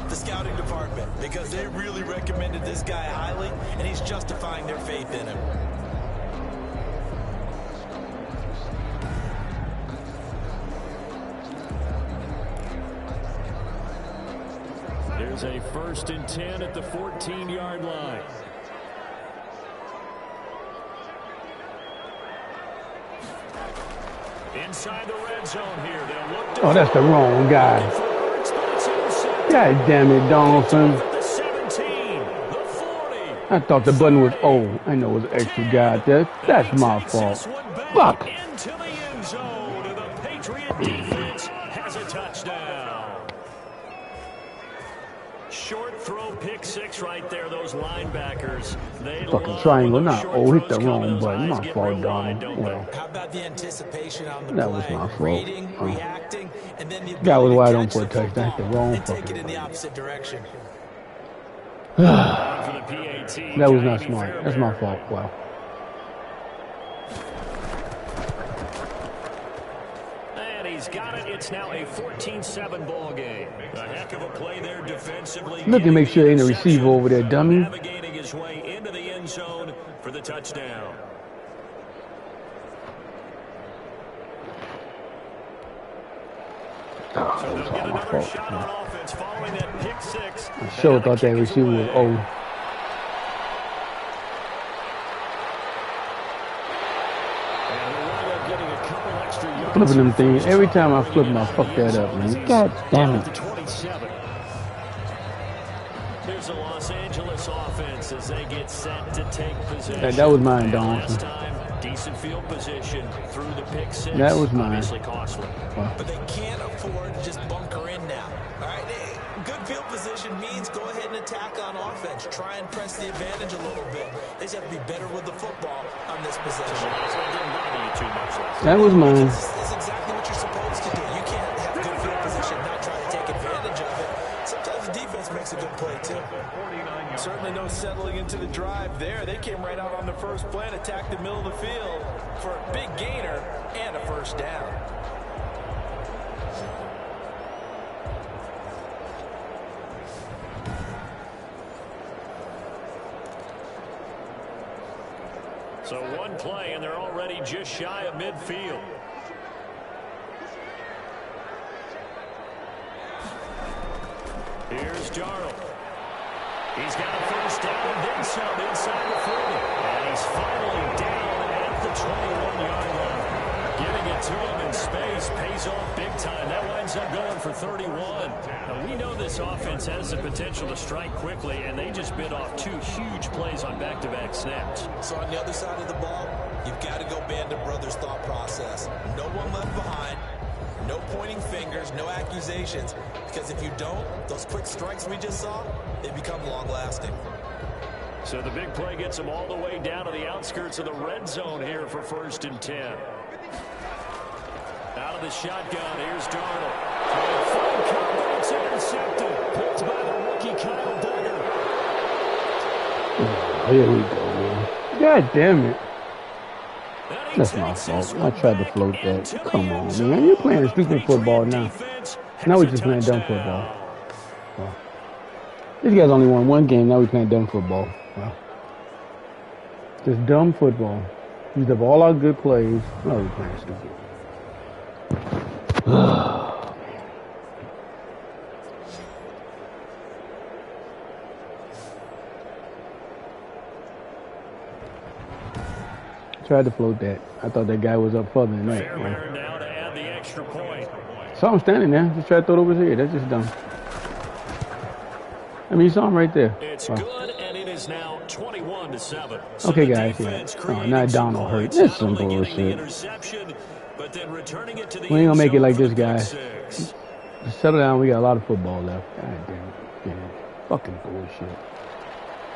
The scouting department, because they really recommended this guy highly, and he's justifying their faith in him. There's a 1st and 10 at the 14-yard line. Inside the red zone here. They'll look to That's the wrong guy. God damn it, Donaldson. the 17, the 40. I thought the button was I know it was an extra guy there. That's my fault. Fuck. Into the end zone, and the Patriot defense has a touchdown. Short throw, pick 6 right there. Those linebackers, they Fucking triangle, not hit the wrong those button. eyes My get fault, real wide, Donald. don't Well, How about the anticipation on the that play? was my fault. Reading, reacting, and then the Guy was ability to wide on catch for a the touchdown. football The wrong and take it fucking in the button. opposite direction. For the PAT, That was not Kyrie smart. That's my Fairbairn. fault. Wow. And he's got it. It's now a 14-7 ball game. A heck of a play there defensively. Look and make sure ain't a receiver over there, dummy. Navigating his way into the end zone for the touchdown. So they'll get another shot on offense following that pick 6. I sure thought that receiver was Flipping them things. Every time I flip them, I fuck that up, man. God damn it. here's the Los Angeles offense as they get set to take possession. That was mine, Donaldson. Last time, decent field position through the pick six. That was mine. Obviously costly. But they can't afford to just bunker in now. All right, good field position means go ahead and attack on offense. Try and press the advantage a little bit. They just have to be better with the football on this possession. That was mine. That's exactly what you're supposed to do. You can't have good field position, not try to take advantage of it. Sometimes the defense makes a good play, too. Certainly no settling into the drive there. They came right out on the first play and attacked the middle of the field for a big gainer and a first down. So one play, and they're already just shy of midfield. Here's Darnold. He's got a first down and then some inside the 40. And he's finally down at the 21-yard line. Giving it to him in space pays off big time. That winds up going for 31. Now, we know this offense has the potential to strike quickly, and they just bit off two huge plays on back-to-back snaps. So on the other side of the ball, you've got to go Band of Brothers thought process. No one left behind. No pointing fingers, no accusations, because if you don't, those quick strikes we just saw, they become long-lasting. So the big play gets them all the way down to the outskirts of the red zone here for 1st and 10. Out of the shotgun, here's Darnold. It's intercepted. Picked by the rookie Kyle Duggar. Oh, here we go, man. God damn it. That's my fault. I tried to float that. Come on, man. You're playing stupid football now. Now we're just playing dumb football. Well, these guys only won one game. Now we're playing dumb football. Well, just dumb football. Used up all our good plays. Now we're playing stupid. Tried to float that. I thought that guy was up further than that. Fairweather now to add the extra point. Saw him standing there. Just tried to throw it over his head. That's just dumb. I mean, you saw him right there. It's good, and it is now 21-7. So okay, guys. Yeah. Oh, not Donald hurt. That's some bullshit. But then returning it to the we ain't gonna make it like this, guys. Just settle down. We got a lot of football left. God damn it. Yeah. Fucking bullshit.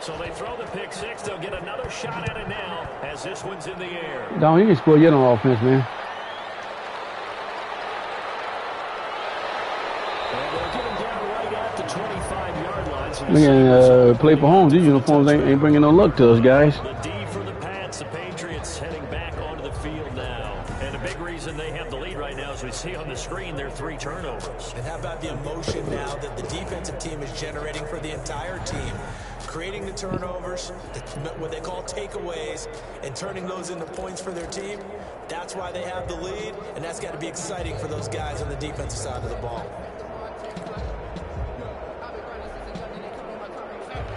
So they throw the pick six. They'll get another shot at it now as this one's in the air. Don, you can score yet on offense, man. And they'll get him down right at the 25-yard line. We can play for home. These uniforms ain't bringing no luck to us, guys. The D for the Pats. The Patriots heading back onto the field now. And a big reason they have the lead right now, as we see on the screen, their 3 turnovers. And how about the emotion now that the defensive team is generating for the entire team? Creating the turnovers, what they call takeaways, and turning those into points for their team. That's why they have the lead, and that's got to be exciting for those guys on the defensive side of the ball.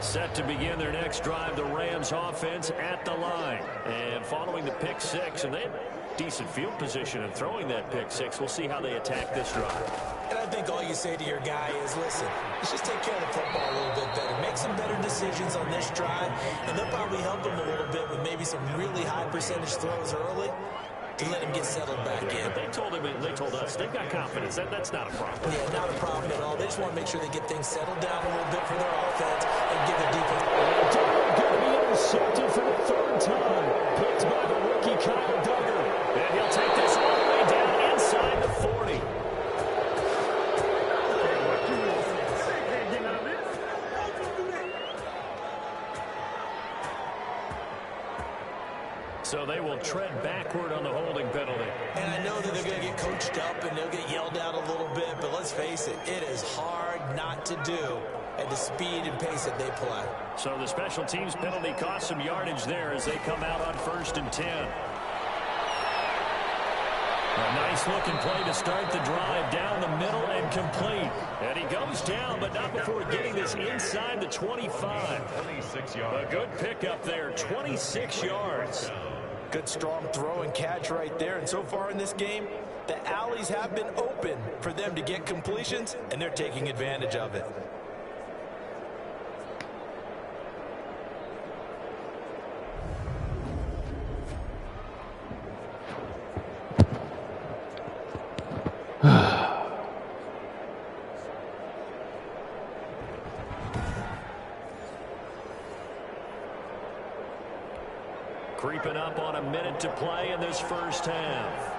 Set to begin their next drive, the Rams offense at the line. And following the pick six, and they have decent field position and throwing that pick six. We'll see how they attack this drive. And I think all you say to your guy is, listen, let's just take care of the football a little bit better. Make some better decisions on this drive, and they'll probably help him a little bit with maybe some really high percentage throws early to let him get settled back in. But they told us they've got confidence. That's not a problem. Yeah, not a problem at all. They just want to make sure they get things settled down a little bit for their offense and give their defense. Going to be intercepted for the 3rd time. Picked by the rookie Kyle Duggar. And he'll take this all the way down inside the 40. So they will tread backward on the holding penalty. And I know that they're going to get coached up and they'll get yelled out a little bit, but let's face it, it is hard not to do at the speed and pace that they play. So the special teams penalty cost some yardage there as they come out on 1st and 10. A nice looking play to start the drive down the middle and complete. And he goes down, but not before getting this inside the 25. A good pickup there, 26 yards. Good strong throw and catch right there. And so far in this game, the alleys have been open for them to get completions, and they're taking advantage of it. Creeping up on a minute to play in this first half.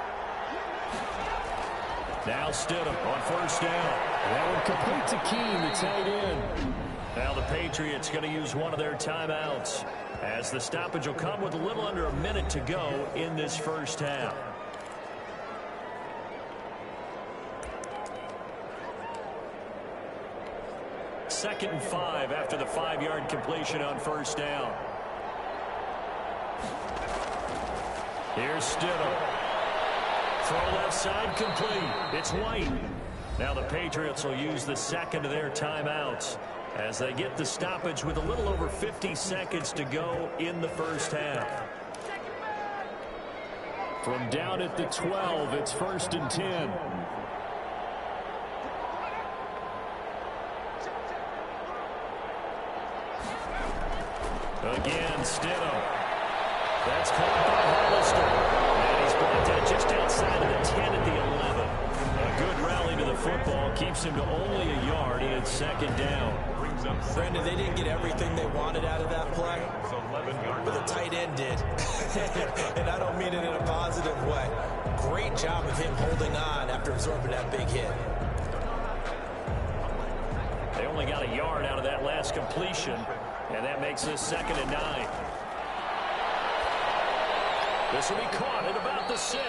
Now Stidham on first down. That one complete to Keene, the tight end. Now the Patriots going to use one of their timeouts, as the stoppage will come with a little under a minute to go in this first half. Second and 5 after the 5-yard completion on first down. Here's Stidham. Throw left side complete. It's White. Now the Patriots will use the second of their timeouts as they get the stoppage with a little over 50 seconds to go in the first half. From down at the 12, it's 1st and 10. Again, Stidham. That's caught by Hollister. And he's brought down just outside of the 10 at the 11. A good rally to the football keeps him to only a yard. He had second down. Brandon, they didn't get everything they wanted out of that play, but the tight end did. And I don't mean it in a positive way. Great job of him holding on after absorbing that big hit. They only got a yard out of that last completion, and that makes this 2nd and 9. This will be caught at about the 6.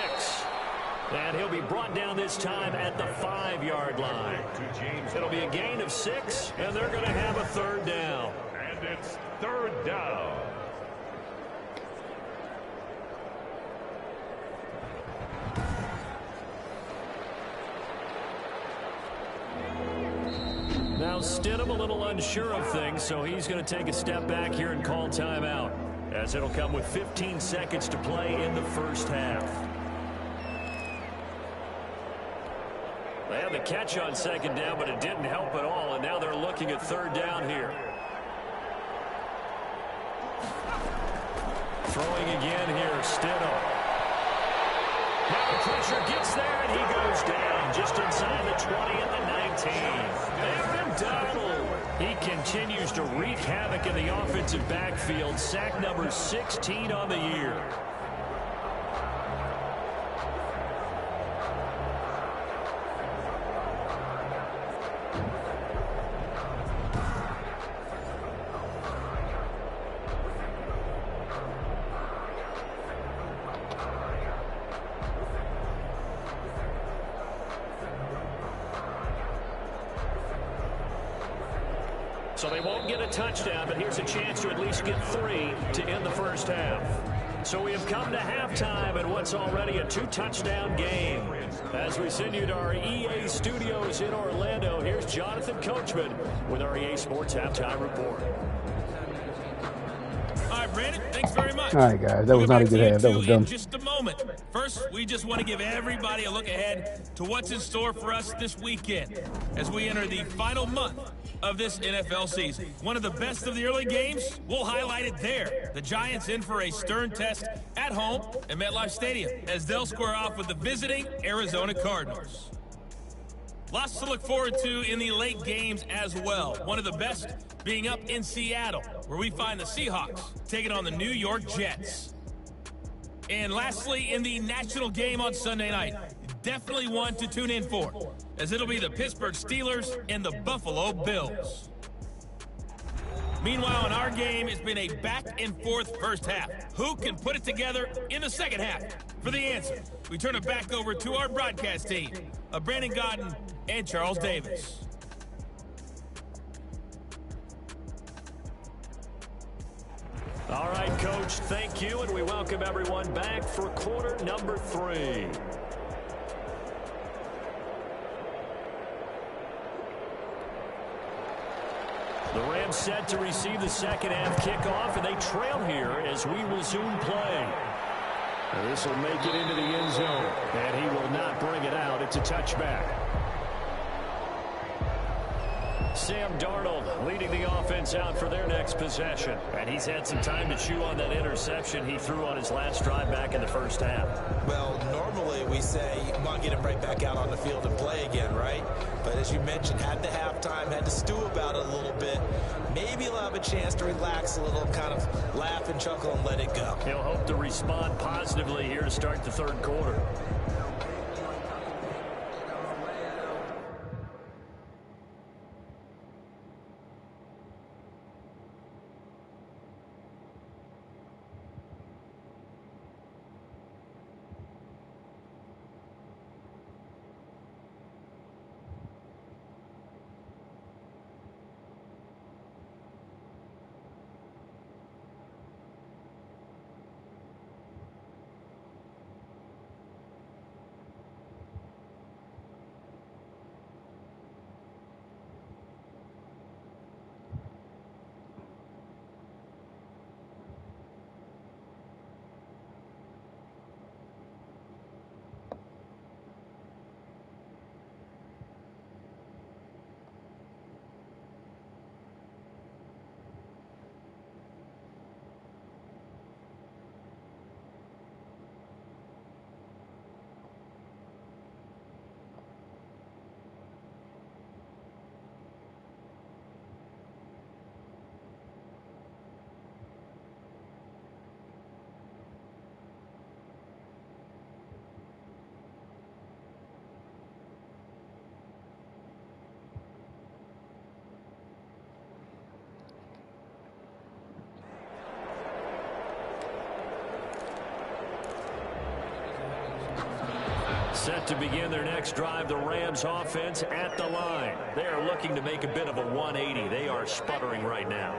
And he'll be brought down this time at the 5-yard line. It'll be a gain of 6, and they're going to have a 3rd down. And it's 3rd down. Now Stidham a little unsure of things, so he's going to take a step back here and call timeout, as it'll come with 15 seconds to play in the first half. They had the catch on 2nd down, but it didn't help at all, and now they're looking at 3rd down here. Throwing again here, Stidham. Now the pressure gets there, and he goes down just inside the 20 at the 19. Aaron Donald. He continues to wreak havoc in the offensive backfield. Sack number 16 on the year. So they won't get a touchdown, but here's a chance to at least get 3 to end the first half. So we have come to halftime in what's already a 2-touchdown game. As we send you to our EA studios in Orlando, here's Jonathan Coachman with our EA Sports Halftime Report. All right, Brandon, thanks very much. All right, guys, that was not a good half. That was dumb. In just a moment. First, we just want to give everybody a look ahead to what's in store for us this weekend as we enter the final month of this NFL season. One of the best of the early games, we'll highlight it there. The Giants in for a stern test at home at MetLife Stadium as they'll square off with the visiting Arizona Cardinals. Lots to look forward to in the late games as well. One of the best being up in Seattle, where we find the Seahawks taking on the New York Jets. And lastly, in the national game on Sunday night, definitely one to tune in for, as it'll be the Pittsburgh Steelers and the Buffalo Bills. Meanwhile, in our game, it's been a back-and-forth first half. Who can put it together in the second half? For the answer, we turn it back over to our broadcast team of Brandon Godden and Charles Davis. All right, Coach, thank you, and we welcome everyone back for quarter number 3. The Rams set to receive the second half kickoff, and they trail here as we resume play. This will make it into the end zone, and he will not bring it out. It's a touchback. Sam Darnold leading the offense out for their next possession. And he's had some time to chew on that interception he threw on his last drive back in the first half. Well, normally we say you want to get him right back out on the field and play again, right? But as you mentioned, had the halftime, had to stew about it a little bit. Maybe he'll have a chance to relax a little, kind of laugh and chuckle and let it go. He'll hope to respond positively here to start the third quarter. Set to begin their next drive, the Rams offense at the line. They are looking to make a bit of a 180. They are sputtering right now.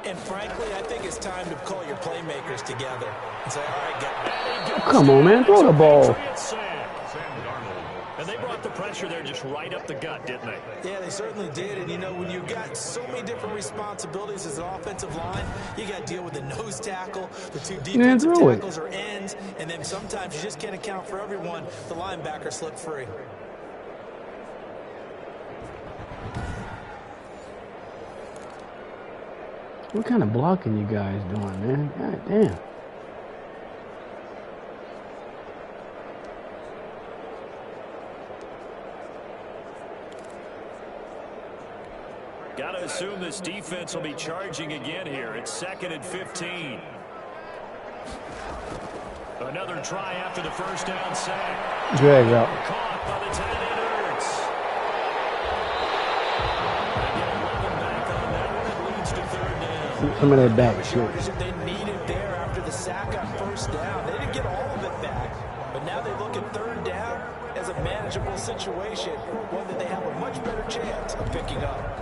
And frankly, I think it's time to call your playmakers together and say, all right, guys. Come on, man. Throw the ball. And they brought the pressure there just right up the gut, didn't they? Yeah, they certainly did. And, you know, when you've got so many different responsibilities as an offensive line, you got to deal with the nose tackle, the two defensive tackles or ends, and then sometimes you just can't account for everyone. The linebacker slipped free. What kind of blocking you guys doing, man? God damn. Got to assume this defense will be charging again here. It's 2nd and 15. Another try after the first down sack. Drag out. Caught by the tight end Ertz. Back on that one. It leads to 3rd down. Some of that back shit. They needed there after the sack on 1st down. They didn't get all of it back, but now they look at 3rd down as a manageable situation, one that they have a much better chance of picking up.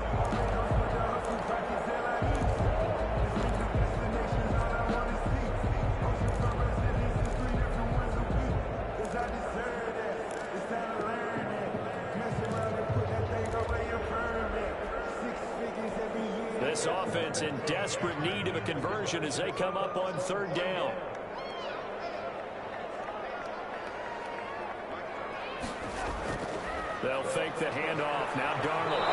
This offense in desperate need of a conversion as they come up on 3rd down. They'll fake the handoff. Now Darnold.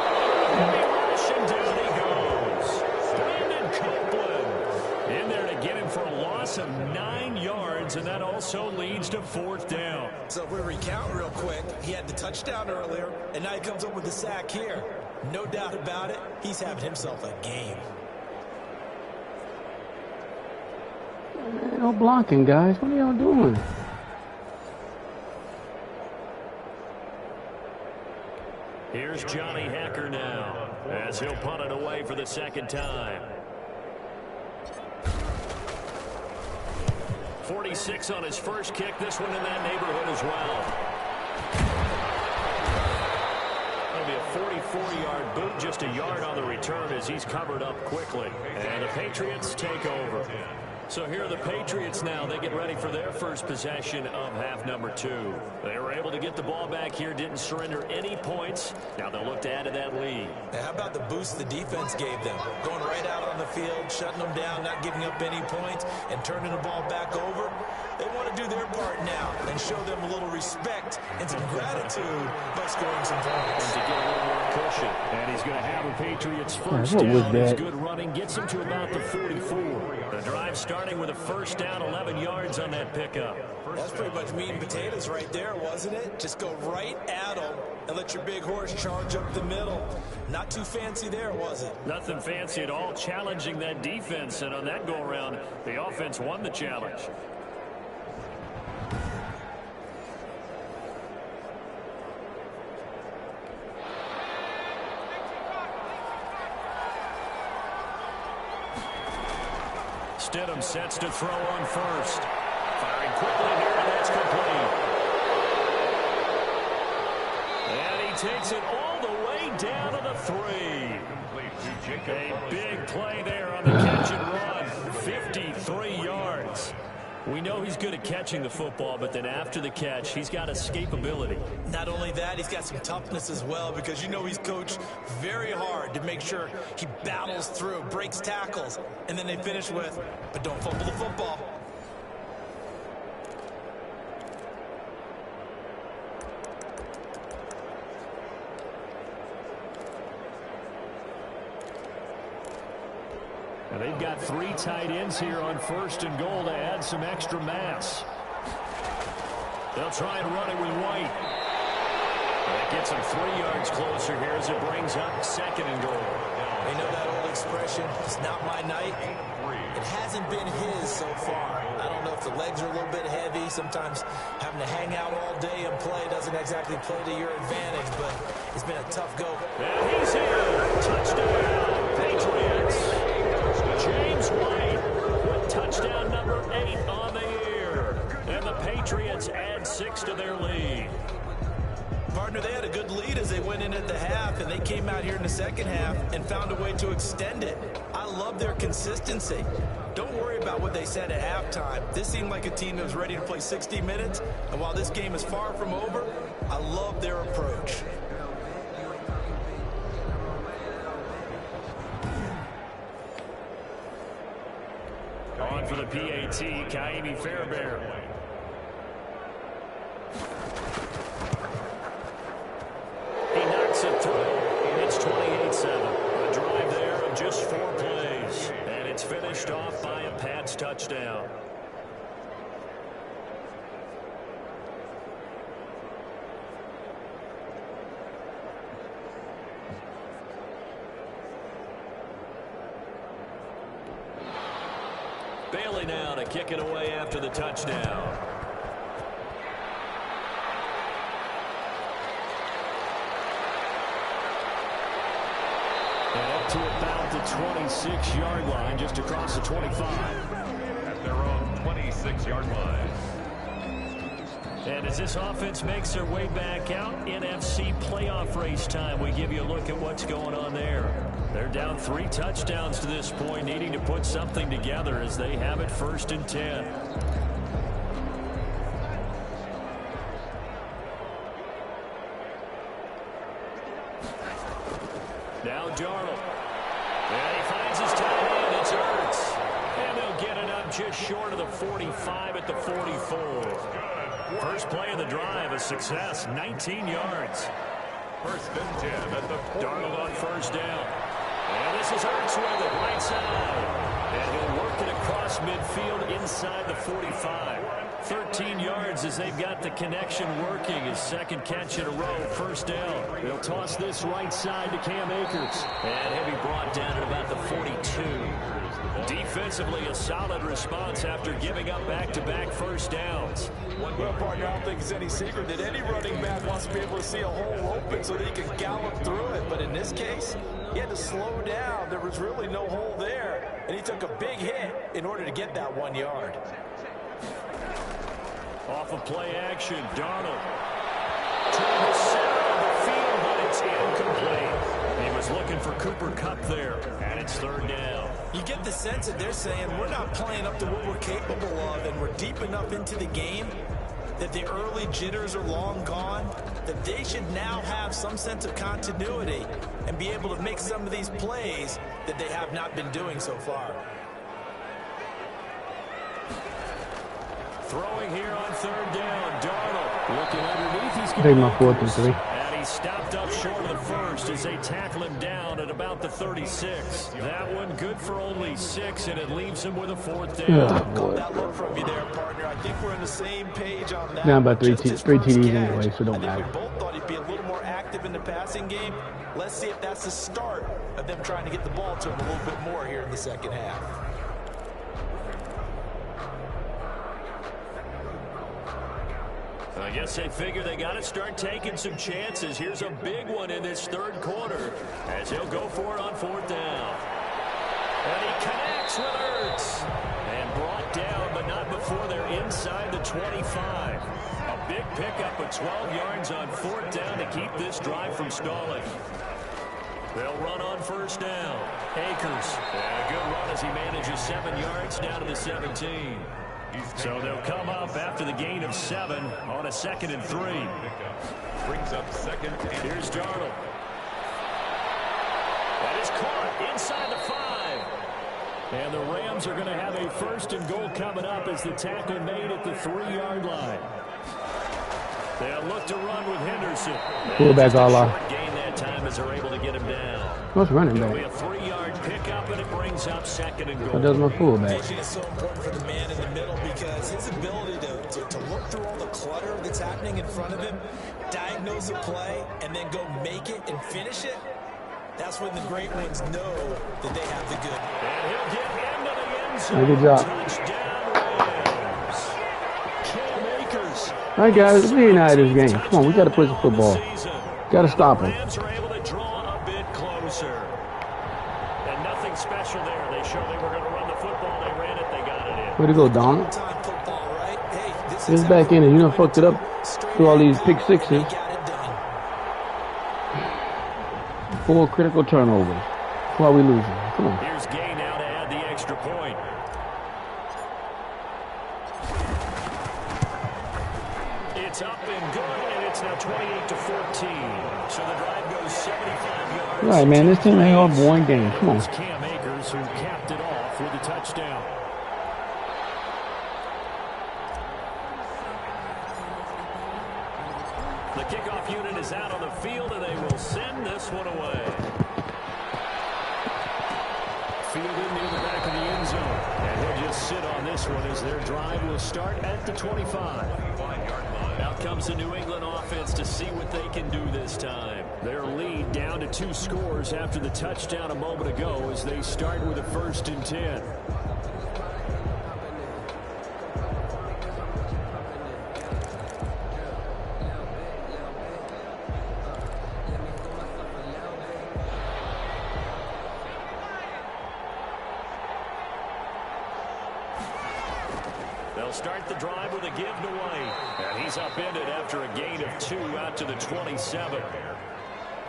Rushing down he goes. Brandon Copeland in there to get him for a loss of 9 yards, and that also leads to 4th down. So if we recount real quick, he had the touchdown earlier, and now he comes up with the sack here. No doubt about it, he's having himself a game. No blocking, guys. What are y'all doing? Here's Johnny Hacker now as he'll punt it away for the 2nd time. 46 on his first kick. This one in that neighborhood as well. That'll be a 44-yard boot, just a yard on the return as he's covered up quickly. And the Patriots take over. So here are the Patriots now. They get ready for their first possession of half number 2. They were able to get the ball back here, didn't surrender any points. Now they'll look to add to that lead. Now, how about the boost the defense gave them? Going right out on the field, shutting them down, not giving up any points, and turning the ball back over. They want to do their part now and show them a little respect and some gratitude by scoring some points. And to get a little more cushion. And he's going to have a Patriots first down. His good running gets him to about the 44. The drive starting with a first down, 11 yards on that pickup. That's pretty much meat and potatoes right there, wasn't it? Just go right at them and let your big horse charge up the middle. Not too fancy there, was it? Nothing fancy at all, challenging that defense. And on that go-around, the offense won the challenge. Stidham sets to throw on first. Firing quickly here, and that's complete. And he takes it all the way down to the 3. A big play there on the catch and run. 53 yards. We know he's good at catching the football, but then after the catch, he's got escapability. Not only that, he's got some toughness as well, because you know he's coached very hard to make sure he battles through, breaks tackles, and then they finish with, but don't fumble the football. And they've got 3 tight ends here on first and goal to add some extra mass. They'll try and run it with White. That gets them 3 yards closer here as it brings up second and goal. You know that old expression, it's not my night. It hasn't been his so far. I don't know if the legs are a little bit heavy. Sometimes having to hang out all day and play doesn't exactly play to your advantage, but it's been a tough go. And he's here. Touchdown, Patriots. James White with touchdown number 8 on the year. And the Patriots add 6 to their lead. Partner, they had a good lead as they went in at the half, and they came out here in the second half and found a way to extend it. I love their consistency. Don't worry about what they said at halftime. This seemed like a team that was ready to play 60 minutes, and while this game is far from over, I love their approach. On for the PAT, Kaimi Fairbairn. He knocks it through, and it's 28-7. A drive there of just 4 plays, and it's finished off by a Pats touchdown. Bailey now to kick it away after the touchdown. And up to about the 26-yard line, just across the 25. At their own 26-yard line. And as this offense makes their way back out, NFC playoff race time, we give you a look at what's going on there. They're down 3 touchdowns to this point, needing to put something together as they have it 1st and 10. Now Darnold. And he finds his tight end. It's Ertz. And they'll get it up just short of the 45 at the 44. First play of the drive, a success, 19 yards. 1st and 10 at the 40. Darnold on first down. And this is Ertz with it, right side. And he'll work it across midfield inside the 45. 13 yards as they've got the connection working. His second catch in a row, first down. They'll toss this right side to Cam Akers. And he'll be brought down at about the 42. Defensively, a solid response after giving up back-to-back first downs. Well, partner, I don't think it's any secret that any running back wants to be able to see a hole open so that he can gallop through it. But in this case, he had to slow down. There was really no hole there, and he took a big hit in order to get that 1 yard. Off of play action, Darnold. To the center of the field, but it's incomplete. He was looking for Cooper Kupp there, and it's 3rd down. You get the sense that they're saying we're not playing up to what we're capable of, and we're deep enough into the game that the early jitters are long gone, that they should now have some sense of continuity and be able to make some of these plays that they have not been doing so far. Throwing here on third down, Darnold looking underneath. He's Take my 4th and 3. And he stopped up short of the first as they tackle him down at about the 36. That one good for only 6, and it leaves him with a 4th down. That look from you there, partner. I think we're on the same page on that. Down by 3 TDs anyway, so don't I think matter. we both thought he'd be a little more active in the passing game. Let's see if that's the start of them trying to get the ball to him a little bit more here in the second half. I guess they figure they got to start taking some chances. Here's a big one in this third quarter as he'll go for it on 4th down. And he connects with Ertz. And brought down, but not before they're inside the 25. A big pickup of 12 yards on 4th down to keep this drive from stalling. They'll run on 1st down. Akers. And a good run as he manages 7 yards down to the 17. So they'll come up after the gain of 7 on a 2nd and 3. Brings up 2nd and Here's Darnold. That is caught inside the 5. And the Rams are going to have a 1st and goal coming up as the tackle made at the 3-yard line. They'll look to run with Henderson. Fullback all off. Gain that time as they're able to get him down. What's running It'll back? be a 3-yard pickup, and it brings up 2nd and goal. What does my fullback? Vision is so important for the man in the middle because his ability to look through all the clutter that's happening in front of him, diagnose a play, and then go make it and finish it, that's when the great ones know that they have the good. And he'll get into the end zone. Good job. Touchdown, Rams. Cam Akers. All right, guys, let's get out of this game. Come on, we got to play some football. Got to stop him. Rams are able to draw a bit closer. And nothing special there. They showed they were going to run the football. They ran it. They got it in. Way to go, Donald. Time football, right? Hey, this This is back in and you done fucked it up through all these pick sixes. got it done. 4 critical turnovers. That's why we losing. Come on. Here's Gay now to add the extra point. It's up and good, and it's now 28-14. So the drive goes 75 yards. All right, man, this team ain't all boring game. Come on. It's Cam Akers who capped it off with a touchdown. The kickoff unit is out on the field, and they will send this one away. Fielded near the back of the end zone. And he'll just sit on this one as their drive will start at the 25. Out comes the New England offense to see what they can do this time. Their lead down to 2 scores after the touchdown a moment ago as they start with a 1st and 10. They'll start the drive with a give to White. And he's upended after a gain of 2 out to the 27.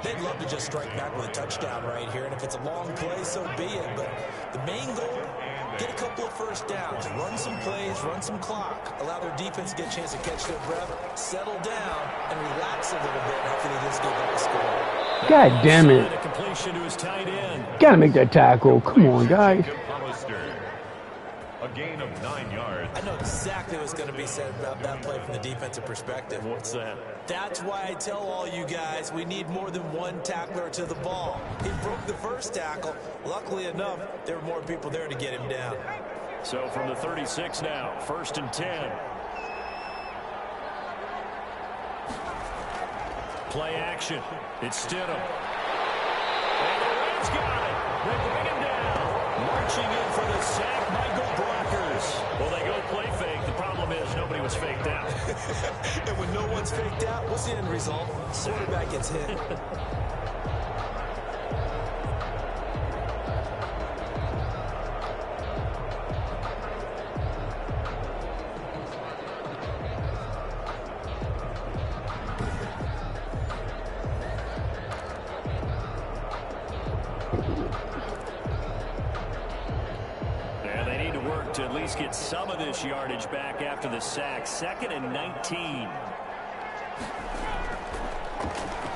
They'd love to just strike back with a touchdown right here, and if it's a long play, so be it. But the main goal, get a couple of 1st downs, run some plays, run some clock, allow their defense to get a chance to catch their breath, settle down, and relax a little bit after they just give up a score. God damn it. A completion to his tight end. Got to make that tackle. Come on, guys. a gain of 9 yards. I know exactly what's going to be said about that play from the defensive perspective. What's that? That's why I tell all you guys we need more than one tackler to the ball. He broke the first tackle. Luckily enough, there were more people there to get him down. So from the 36 now, 1st and 10. Play action. It's Stidham. And the Reds got it. They bring him down. Marching in for the sack, Michael Brockers. Well, they go play fake. The problem is nobody was faked out. And when no one's faked out, what's the end result? Quarterback gets hit. least get some of this yardage back after the sack. 2nd and 19.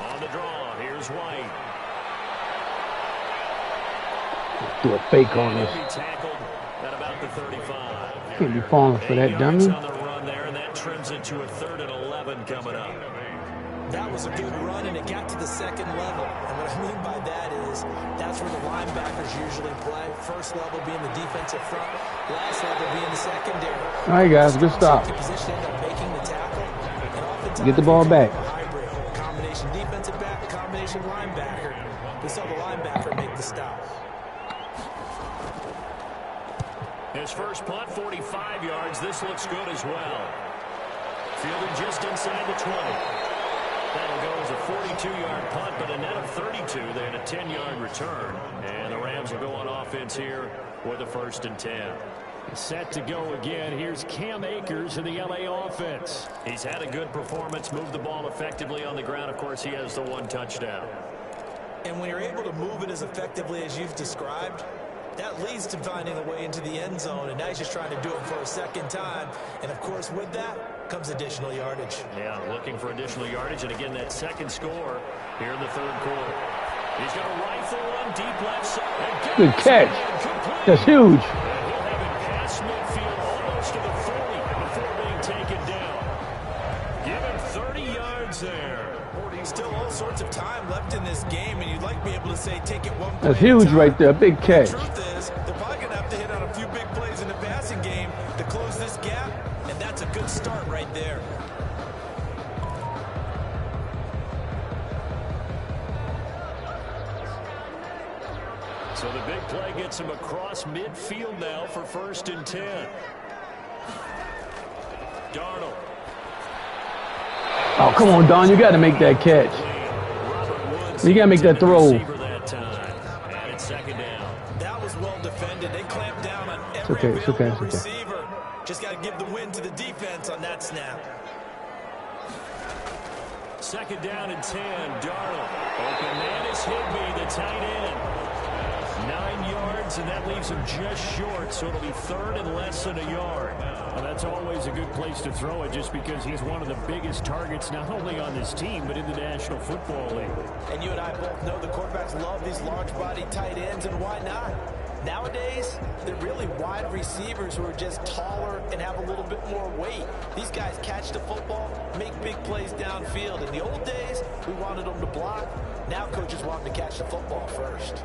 On the draw, here's White. Do a fake on us. Tackled at about the 35. Can't be falling for that dummy. On the run there, and that trims it to a 3rd and 11 coming up. That was a good run, and it got to the 2nd level. And what I mean by that is that's where the linebackers usually play. First level being the defensive front, last level being the secondary. All right, guys, good stop. Get the ball back. Hybrid, combination defensive back, combination linebacker. We saw the linebacker make the stop. His first punt, 45 yards. This looks good as well. Fielding just inside the 20. That'll go as a 42-yard punt, but a net of 32. They had a 10-yard return. And the Rams will go on offense here with a 1st and 10. Set to go again. Here's Cam Akers in the LA offense. He's had a good performance, moved the ball effectively on the ground. Of course, he has the 1 touchdown. And when you're able to move it as effectively as you've described, that leads to finding a way into the end zone, and now he's just trying to do it for a 2nd time. And, of course, with that comes additional yardage. Yeah, looking for additional yardage, and again, that 2nd score here in the 3rd quarter. He's going to rifle one deep left side. Good catch. That's huge. And he'll have it past midfield almost to the 40 before being taken down. Give him 30 yards there. Still all sorts of time left in this game, and you'd like to be able to say take it one play. That's huge right there. Big catch. The truth is, they're probably going to have to hit on a few big plays in the passing game to close this gap, and that's a good start right there. So the big play gets him across midfield now for 1st and 10. Darnold. Oh, come on, Don. You got to make that catch. You got to make that throw. That it's 2nd down. That was well defended. They clamped down on every available receiver. Just got to give the win to the defense on that snap. 2nd down and 10. Darnold. Open man is Higbee, the tight end. 9 yards, and that leaves him just short, so it'll be 3rd and less than a yard. Well, that's always a good place to throw it just because he's one of the biggest targets not only on this team but in the National Football League. And you and I both know the quarterbacks love these large-body tight ends, and why not? Nowadays, they're really wide receivers who are just taller and have a little bit more weight. These guys catch the football, make big plays downfield. In the old days, we wanted them to block. Now coaches want them to catch the football first.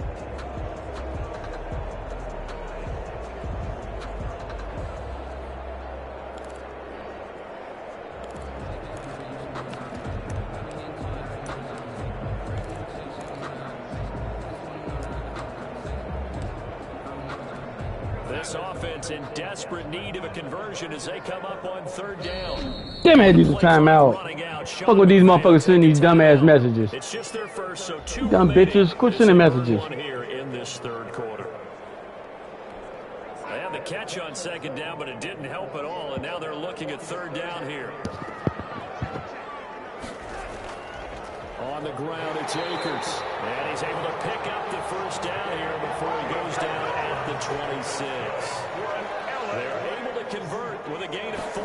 This offense in desperate need of a conversion as they come up on 3rd down. Damn, I had to use a timeout. Fuck with these motherfuckers sending these dumbass messages. It's just their first, so 2 dumb bitches. Quit sending messages. Here in this 3rd quarter. They had the catch on 2nd down, but it didn't help at all, and now they're looking at 3rd down here. On the ground, it's Akers. And he's able to pick up the 1st down here before he goes down at the 26. They're able to convert with a gain of 4.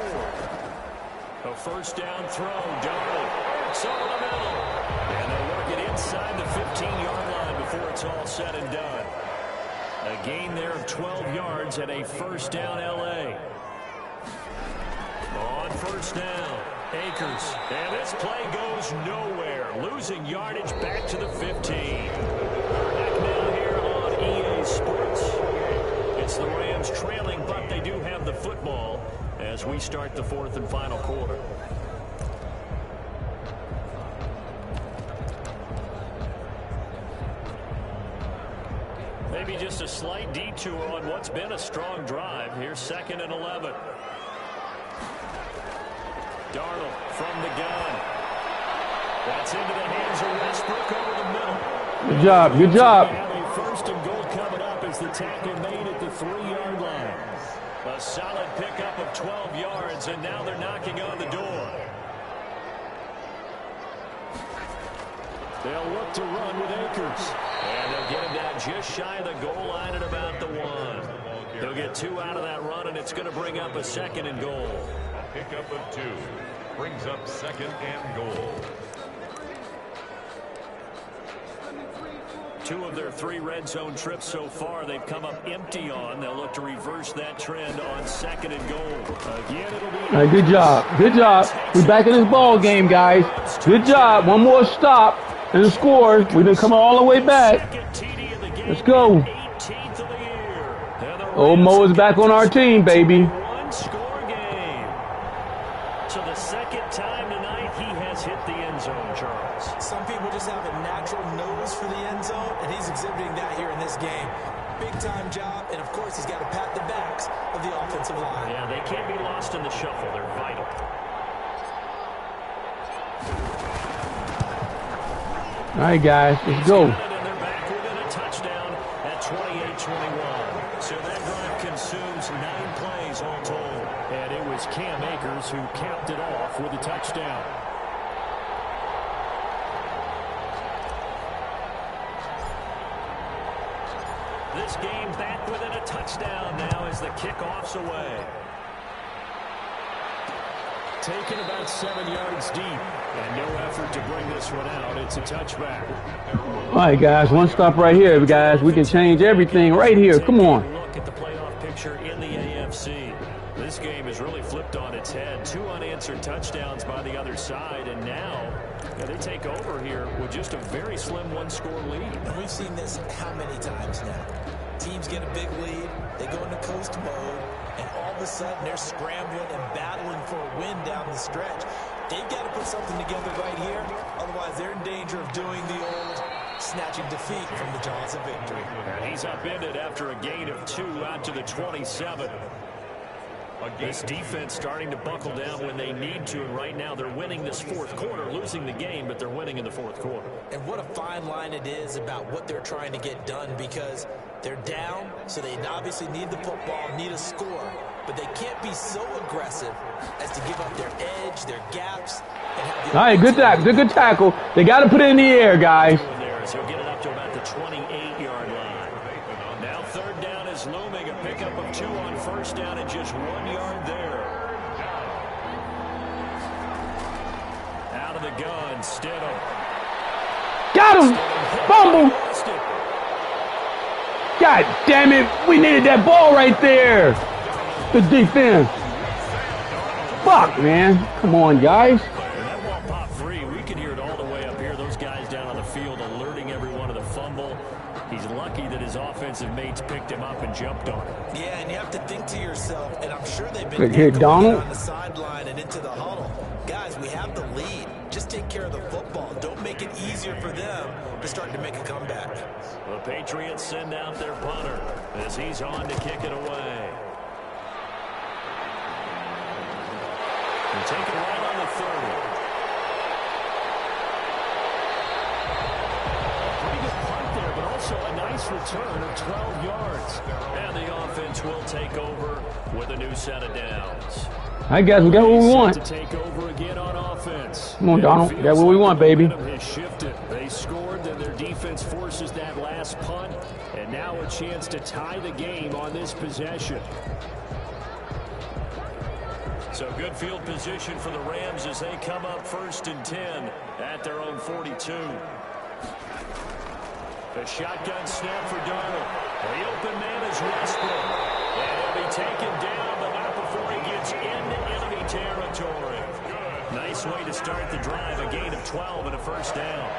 A 1st down throw. Darnold. It's over the middle. And they'll work it inside the 15-yard line before it's all said and done. A gain there of 12 yards and a 1st down L.A. On 1st down. Akers, and this play goes nowhere. Losing yardage back to the 15. Back now here on EA Sports. It's the Rams trailing, but they do have the football as we start the 4th and final quarter. Maybe just a slight detour on what's been a strong drive. Here's 2nd and 11. Darnold from the gun. That's into the hands of Westbrook over the middle. Good job. Good job. A 1st and goal coming up as the tackle made at the 3-yard line. A solid pickup of 12 yards, and now they're knocking on the door. They'll look to run with Akers. And they'll get him down just shy of the goal line at about the 1. They'll get 2 out of that run, and it's going to bring up a 2nd and goal. A pickup of 2 brings up 2nd and goal. 2 of their 3 red zone trips so far, they've come up empty on. They'll look to reverse that trend on 2nd and goal. Again, it'll be... All right, good job. Good job. We're back in this ball game, guys. Good job. One more stop and the score. We've been coming all the way back. Let's go. Old Mo is back on our team, baby. One-score game. So the 2nd time tonight he has hit the end zone, Charles. Some people just have a natural nose for the end zone, and he's exhibiting that here in this game. Big-time job, and of course he's got to pat the backs of the offensive line. Yeah, they can't be lost in the shuffle. They're vital. All right, guys, let's go. And they're back within a touchdown at 28-21. So that drive consumes 9 plays all told. And it was Cam Akers who capped it off with a touchdown. This game back within a touchdown now as the kickoff's away. Taken about 7 yards deep, and no effort to bring this one out. It's a touchback. All right, guys, one stop right here, guys. We can change everything right here. Come on. Look at the playoff picture in the AFC. This game is really flipped on its head. 2 unanswered touchdowns by the other side, and now they take over here with just a very slim 1-score lead. And we've seen this how many times now? Teams get a big lead, they go into coast mode, and all of a sudden they're scrambling and battling for a win down the stretch. They've got to put something together right here, otherwise they're in danger of doing the old snatching defeat from the jaws of victory. And he's upended after a gain of 2 out to the 27. This defense starting to buckle down when they need to, and right now they're winning this 4th quarter, losing the game, but they're winning in the 4th quarter. And what a fine line it is about what they're trying to get done, because they're down, so they obviously need the football, need a score, but they can't be so aggressive as to give up their edge, their gaps. All right, good tackle. Good tackle. They got to put it in the air, guys. He'll get it up to about the 28-yard line. Now 3rd down is looming. A pickup of 2 on 1st down and just 1 yard there. Out of the gun, Stidham. Got him. Fumble. God damn it. We needed that ball right there. Good defense. Fuck, man. Come on, guys. That ball popped free. We can hear it all the way up here. Those guys down on the field alerting everyone of the fumble. He's lucky that his offensive mates picked him up and jumped on him. Yeah, and you have to think to yourself, and I'm sure they've been here, Donald on the sideline and into the huddle. Guys, we have the lead. Just take care of the football. Don't make it easier for them to start to make a comeback. The Patriots send out their punter as he's on to kick it away. And take it right on the 30. Pretty good punt there, but also a nice return of 12 yards. And the offense will take over with a new set of downs. All right, guys, we got what we want. To take over again on offense. Come on, Donald. We got what we want, baby. Has shifted. They scored, then their defense forces that last punt, and now a chance to tie the game on this possession. So good field position for the Rams as they come up 1st and 10 at their own 42. The shotgun snap for Darnold. The open man is Westbrook. And he'll be taken down, but not before he gets into enemy territory. Nice way to start the drive. A gain of 12 and a 1st down.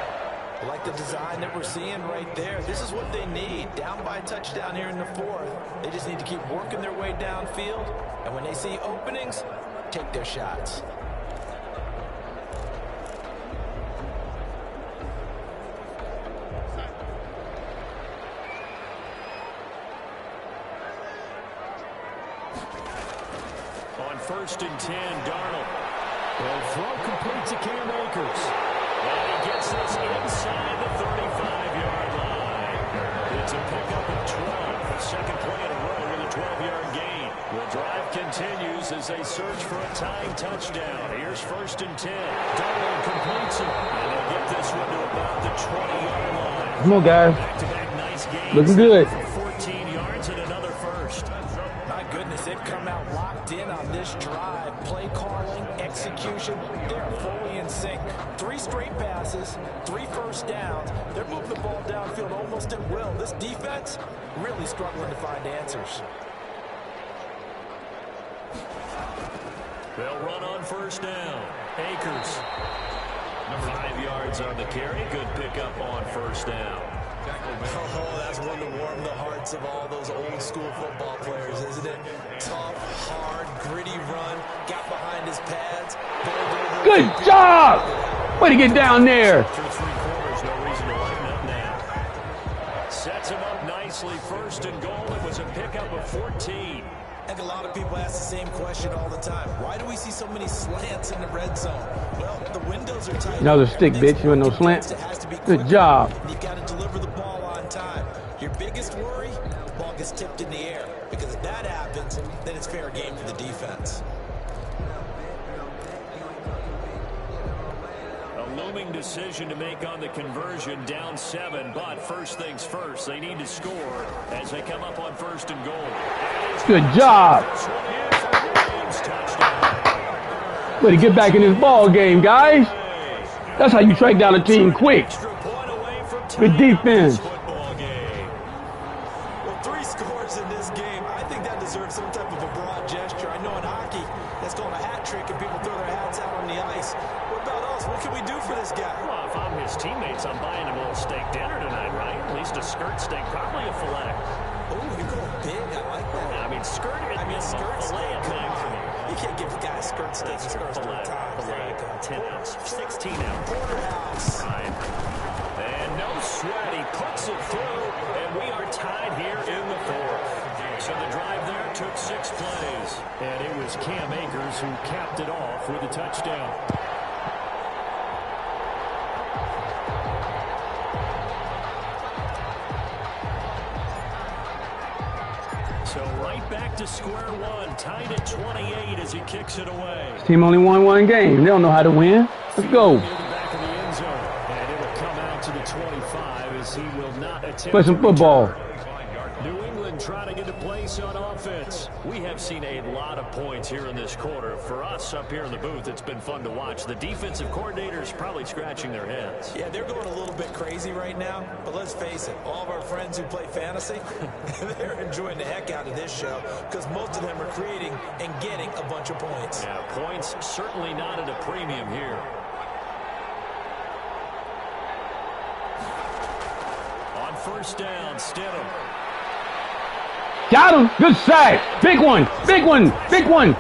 I like the design that we're seeing right there. This is what they need. Down by a touchdown here in the 4th. They just need to keep working their way downfield. And when they see openings, take their shots. On 1st and 10, Darnold. The throw complete to Cam Akers. And he gets this inside the 35-yard line. It's a pickup of 12. Second play in a row with a 12-yard gain. The drive continues as they search for a tying touchdown. Here's 1st and 10. Darnold completes it. And they'll get this one to about the 20-yard line. Come on, guys. Back-to-back nice gains. Looking good. For 14 yards and another 1st. this drive, play calling, execution, they're fully in sync. 3 straight passes, 3 first downs. They're moving the ball downfield almost at will. This defense really struggling to find answers. They'll run on first down. Akers. 5 yards on the carry. Good pickup on first down. Oh, that's one to warm the hearts of all those old school football players, isn't it? Tough, hard, gritty run. Got behind his pads. Good job! Way to get down there. Through 3 quarters, no reason to lighten up now. Sets him up nicely. First and goal. It was a pickup of 14. And a lot of people ask the same question all the time. Why do we see so many slants in the red zone? Well, the windows are tight. Another stick, bitch. You want no slant? Good job. You've got to deliver the ball on time. Your biggest worry? The ball gets tipped in the air. Because if that happens, then it's fair game for the defense. A looming decision to make on the conversion, down 7, but first things first, they need to score as they come up on first and goal. Good job. Way to get back in this ball game, guys. That's how you track down a team quick. Good defense. Well, 3 scores in this game. I think that deserves some type of a broad gesture. I know in hockey, that's called a hat trick and people throw their hats out on the ice. What about us? What can we do for this guy? Well, if I'm his teammates, I'm buying him a little steak dinner tonight, right? At least a skirt steak, probably a filet. Oh, you're going big. I like that. I mean, skirt steak. You can't give a guy a skirt steak. Filet. 10 ounce, 16 ounce. Porterhouse. Right. And no sweat. He puts it through, and we are tied here in the 4th. So the drive there took 6 plays. And it was Cam Akers who capped it off with a touchdown. So right back to square one, tied at 28 as he kicks it away. This team only won 1 game. They don't know how to win. Let's go. Near the back of the end zone, and it'll come out to the 25 as he will not attempt Play some football. New England trying to get a place on offense. We have seen a lot of points here in this quarter. For us up here in the booth, it's been fun to watch. The defensive coordinators probably scratching their heads. Yeah, they're going a little bit crazy right now, but let's face it, all of our friends who play fantasy, they're enjoying the heck out of this show because most of them are creating and getting a bunch of points. Yeah, points certainly not at a premium here. On first down, Stidham. Got him. Good sack. Big one. Big one. Big one.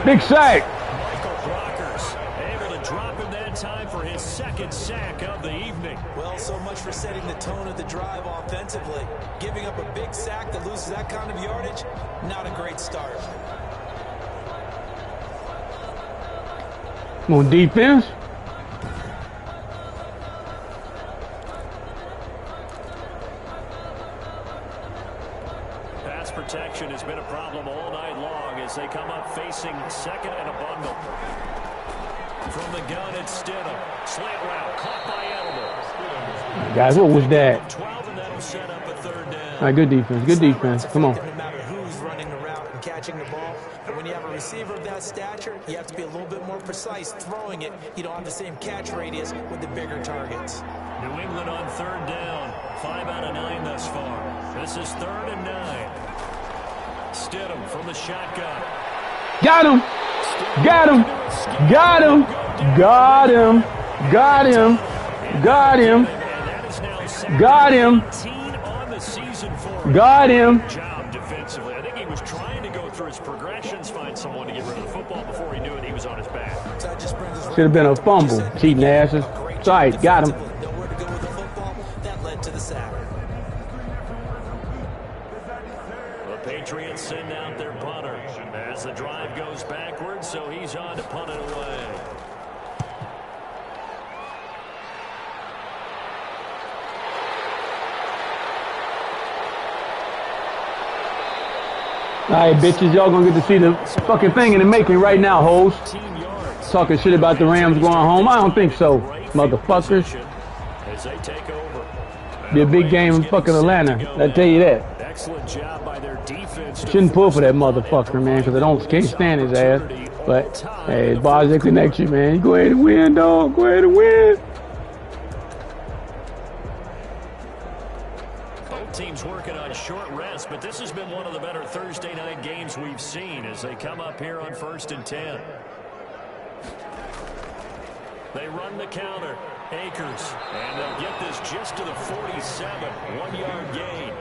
Big sack. Michael Brockers able to drop him that time for his 2nd sack of the evening. Well, so much for setting the tone of the drive offensively. Giving up a big sack that loses that kind of yardage, not a great start. Come on, defense. Pass protection has been a problem all night long as they come up facing 2nd and a bundle. From the gun, it's Stidham. Slant route, caught by elbow. Guys, what was that? 12, and that'll set up a 3rd down. All right, good defense. Good defense. Come on. No matter who's running the route and catching the ball, but when you have a receiver of that stature, you have to be a little bit more precise throwing it. You don't have the same catch radius with the bigger targets. New England on 3rd down. 5 out of 9 thus far. This is 3rd and 9. Stidham from the shotgun. Got him. Got him. Got him. Got him. Got him. Got him. Got him. Got him. Job defensively. I think he was trying to go through his progressions, find someone to get rid of the football. Before he knew it, he was on his back. Should have been a fumble. Cheating asses. It's all right. Got him. Nowhere to go with the football. That led to the sack. The Patriots send out their punter as the drive goes backwards, so he's on to punt it away. All right, bitches, y'all gonna get to see the fucking thing in the making right now, hoes. Talking shit about the Rams going home. I don't think so, motherfuckers. As they take over. Be a big game in fucking Atlanta. I tell you that. Excellent job by their defense to shouldn't pull for that motherfucker, man, because I can't stand his ass. But, hey, as far as that connection, man, you go ahead and win, dog. Go ahead and win. Both teams working on short rest, but this has been one of the better Thursday night games we've seen as they come up here on 1st and 10. They run the counter. Akers. And they'll get this just to the 47. 1-yard gain.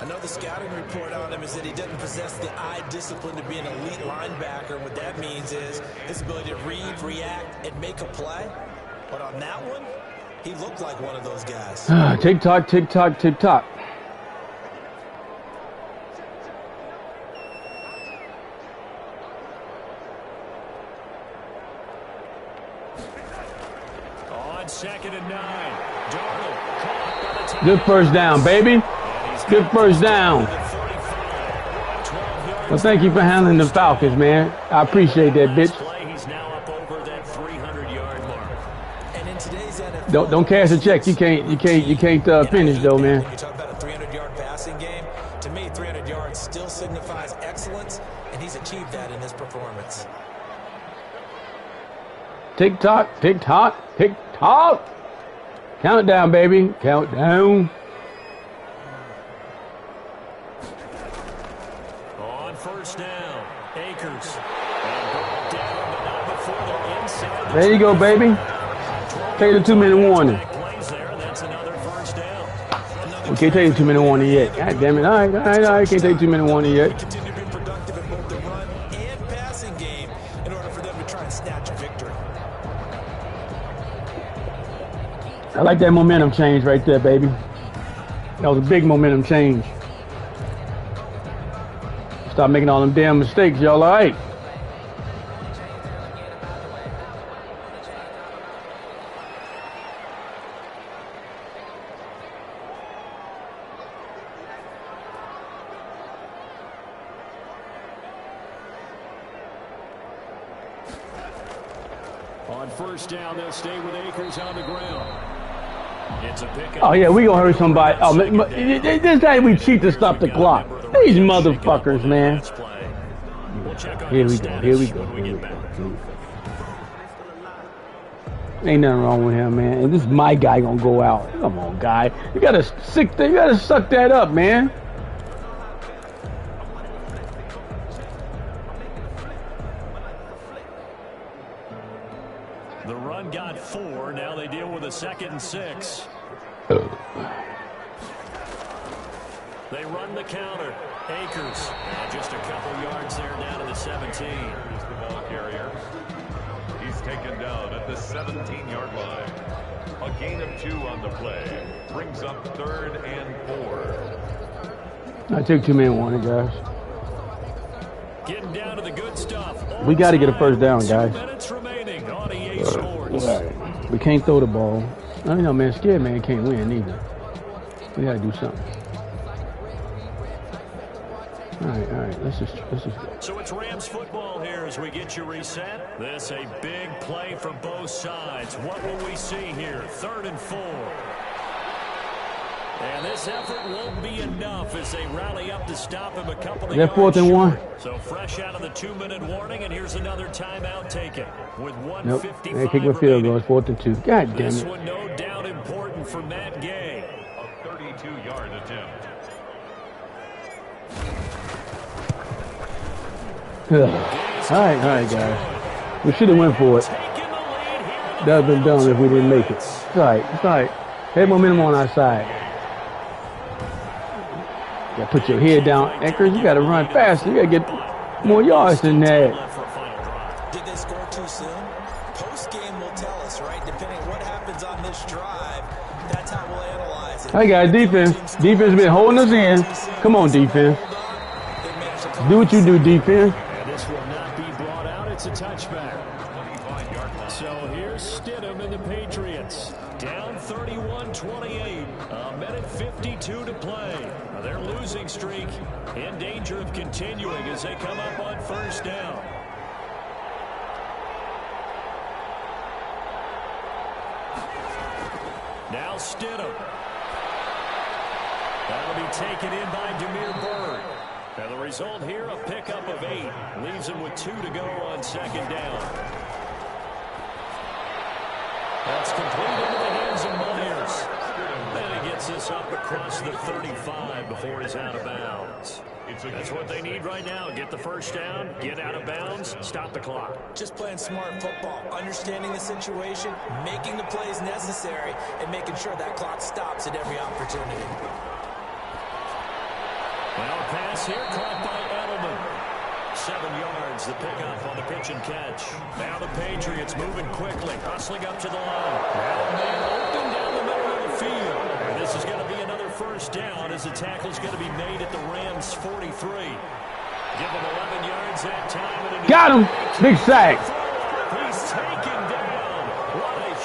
I know the scouting report on him is that he doesn't possess the eye discipline to be an elite linebacker. What that means is his ability to read, react, and make a play. But on that one, he looked like one of those guys. Tick-tock, tick-tock, tick-tock. On 2nd and 9. Darnold caught by the time. Good first down, baby. Good first down. Well, thank you for handling the Falcons, man. I appreciate that, bitch. He's now up over that 300-yard mark. And in today's NFL, Don't cash a check. You can't finish though, man. When you talk about a 300-yard passing game, to me, 300 yards still signifies excellence, and he's achieved that in his performance. Tick tock, tick tock, tick tock. Count down, baby. Count down. On 1st down, Akers. Down, but not before they're inside. There you go, baby. Take the 2-minute warning. That's another 1st down. We can't take the 2-minute warning yet. God damn it. All right. Can't take 2-minute warning yet. Continue to be productive in both the run and passing game in order for them to try and snatch a victory. I like that momentum change right there, baby. That was a big momentum change. Stop making all them damn mistakes, y'all. All right. On 1st down, they'll stay with Akers on the ground. It's a pickup. Oh, yeah, we gonna hurt somebody. Oh, this time we cheat to stop the clock. These motherfuckers, man. Here we go. Ain't nothing wrong with him, man. And this is my guy gonna go out. Come on, guy. You gotta suck that up, man. The run got 4. Now they deal with a 2nd and 6. They run the counter. Akers. And just a couple yards there down to the 17. Here's the ball carrier. He's taken down at the 17-yard line. A gain of 2 on the play. Brings up 3rd and 4. I took 2-minute warning, guys. Getting down to the good stuff. We got to get a first down, guys. 2 minutes remaining on EA Sports. We can't throw the ball. I don't know, man. Scared man can't win either. We got to do something. All right. Let's just go. So it's Rams football here as we get you reset. This a big play from both sides. What will we see here? 3rd and 4. And this effort won't be enough as they rally up to stop him a couple of yards. 4th and 1? So fresh out of the 2-minute warning, and here's another timeout taken with 1:55 Nope. They kick my field goal. It's 4th and 2. God damn This it. one no doubt important for Matt Gay. A 32-yard attempt. All right, guys. We should have went for it. That would have been dumb if we didn't make it. It's all right. Have momentum on our side. You got to put your head down. Akers, you got to run faster. You got to get more yards than that. Did they score too soon? Post-game will tell us, right? Depending on what happens on this drive, that's how we'll analyze it. Hey, guys, defense. Defense been holding us in. Come on, defense. Do what you do, defense. And this will not be brought out. It's a touchback. So here's Stidham and the Patriots. Down 31-28. A minute 52 to play. Now their losing streak in danger of continuing as they come up on 1st down. Now Stidham. That'll be taken in by Demir Bird. And the result here, a pickup of 8. Leaves him with 2 to go on second down. That's complete into the hands of Myers. And he gets this up across the 35 before he's out of bounds. That's what they need right now. Get the first down, get out of bounds, stop the clock. Just playing smart football, understanding the situation, making the plays necessary, and making sure that clock stops at every opportunity. Now a pass here caught by Edelman. 7 yards, the pickup on the pitch and catch. Now the Patriots moving quickly, hustling up to the line. Now a man open down the middle of the field. And this is going to be another first down as the tackle's going to be made at the Rams' 43. Give him 11 yards that time. And got him. Big sack. He's taken down.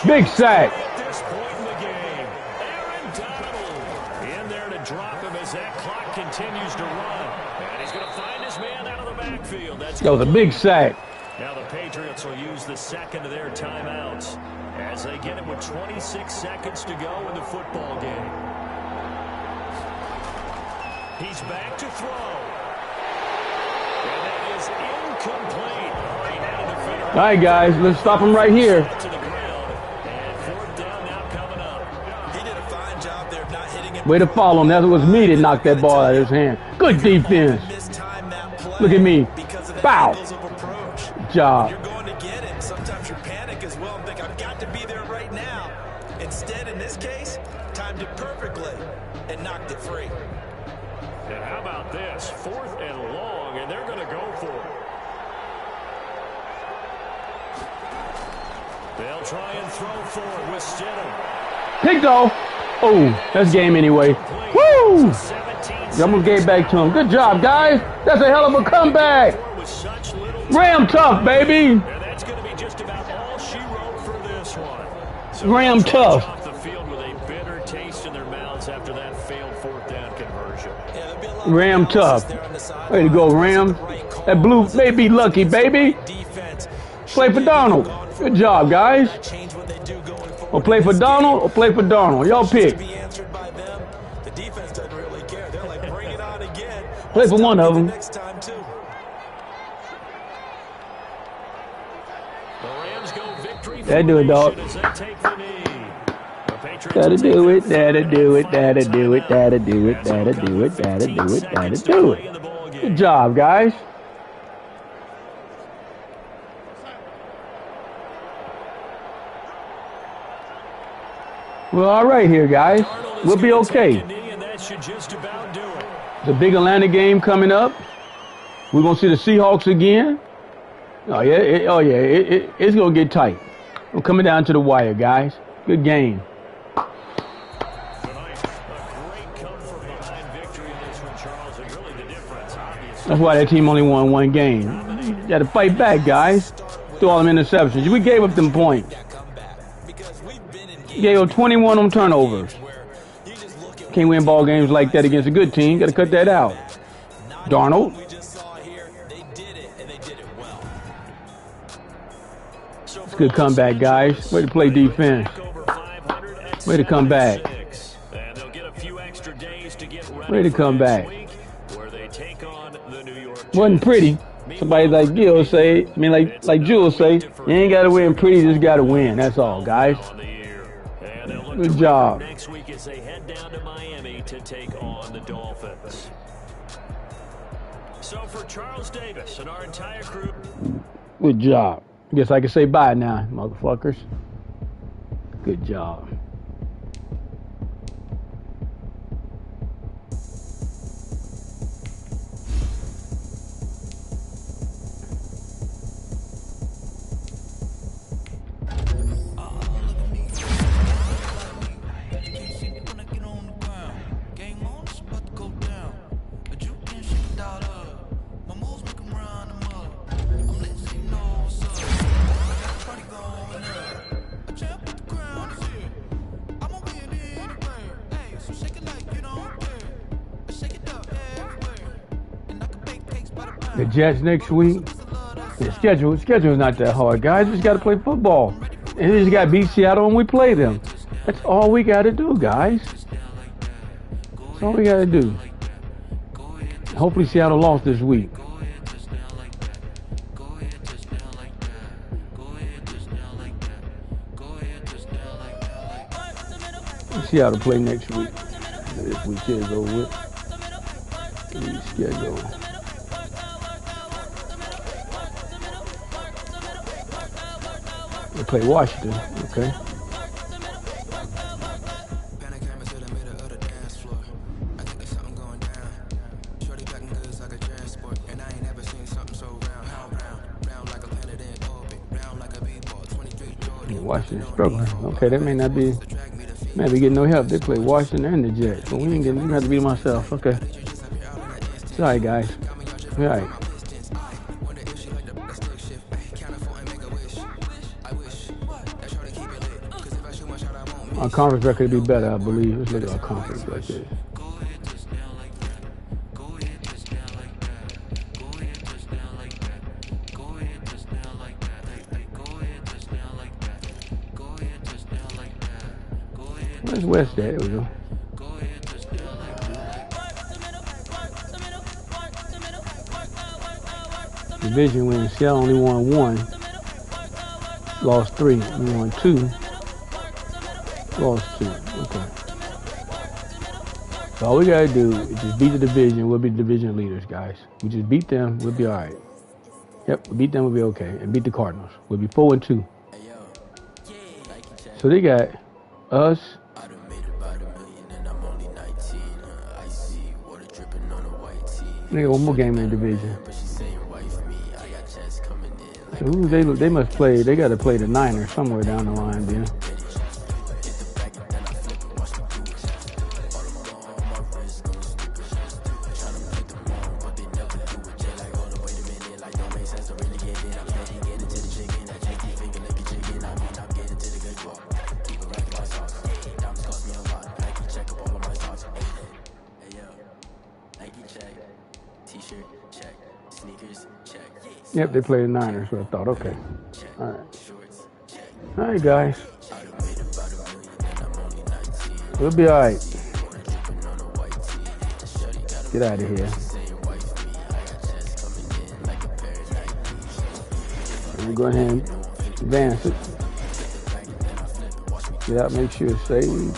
Big sack. At this point in the game, Aaron Donald in there to drop him as that clock continues to run. And he's going to find his man out of the backfield. That was a big sack. Now the Patriots will use the second of their timeouts as they get it with 26 seconds to go in the football game. He's back to throw. And that is incomplete. He had a defender. All right, guys, let's stop him right here. To the ground. And fourth down now coming up. He did a fine job there of not hitting it. Way to follow him. That was me that knocked that ball out of his hand. Good defense. Look at me. Bow. Good job. You're going to get it. Sometimes you panic as well and think, I've got to be there right now. Instead, in this case, timed it perfectly and knocked it free. And how about this? 4th and long, and they're going to go for it. They'll try and throw forward with Stidham. Pick though. Oh, that's game anyway. Woo! I'm going to get back to him. Good job, guys. That's a hell of a comeback. Ram tough, baby. And that's going to be just about all she wrote for this one. So Ram tough. Off the field with a bitter taste in their mouths after that failed 4th down conversion. Ram tough. Way to go, Ram. That blue may be lucky, baby. Play for Donald. Good job, guys. Or play for Donald or play for Donald. Y'all pick. Play for one of them. That'll do it, dog. That'll do it, that'll do it, that'll do it, that'll do it, that'll do it, that'll do it, that'll do it. Good job, guys. We're all right here, guys. We'll be okay. The big Atlanta game coming up. We're going to see the Seahawks again. Oh, yeah. It's going to get tight. I'm coming down to the wire, guys. Good game. That's why that team only won 1 game. You got to fight back, guys. Through all them interceptions. We gave up them points. You gave up 21 on turnovers. Can't win ball games like that against a good team. Got to cut that out. Darnold. It's a good comeback, guys. Way to play defense. Way to come back. Way to come back. Wasn't pretty. Somebody like Gil say, like Jules say, you ain't got to win pretty, you just got to win. That's all, guys. Good job. Next week as they head down to Miami to take on the Dolphins. So for Charles Davis and our entire crew. Good job. Guess I can say bye now, motherfuckers. Good job. The Jets next week. The schedule is not that hard, guys. We just got to play football. And we just got to beat Seattle and we play them. That's all we got to do, guys. That's all we got to do. Hopefully Seattle lost this week. Seattle play next week. This week is over with. Reschedule. They play Washington. Okay. Washington struggling. Okay, that may not be. Man, we getting no help. They play Washington and the Jets. But we ain't getting. You have to beat myself. Okay. It's all right, guys. All right. Our conference record would be better, I believe. Let's look at our conference record. Where's West at? There we go. Division win. Seattle only won 1. Lost 3. We won 2. Lost 2. Okay. So all we gotta do is just beat the division. We'll be the division leaders, guys. We just beat them. We'll be all right. Yep, we beat them. We'll be okay. And beat the Cardinals. We'll be 4-2. So they got us. They got one more game in the division. So who they must play. They got to play the Niners somewhere down the line, then. Yep, they play the Niners, so I thought, okay. All right. All right, guys. We'll be all right. Get out of here. We'll go ahead and advance it. Get out, make sure it's saved.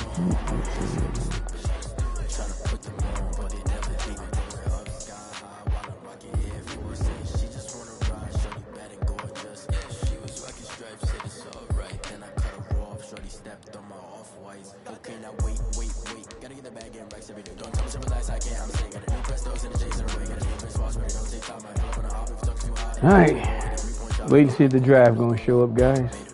All right, wait to see if the draft gonna show up, guys.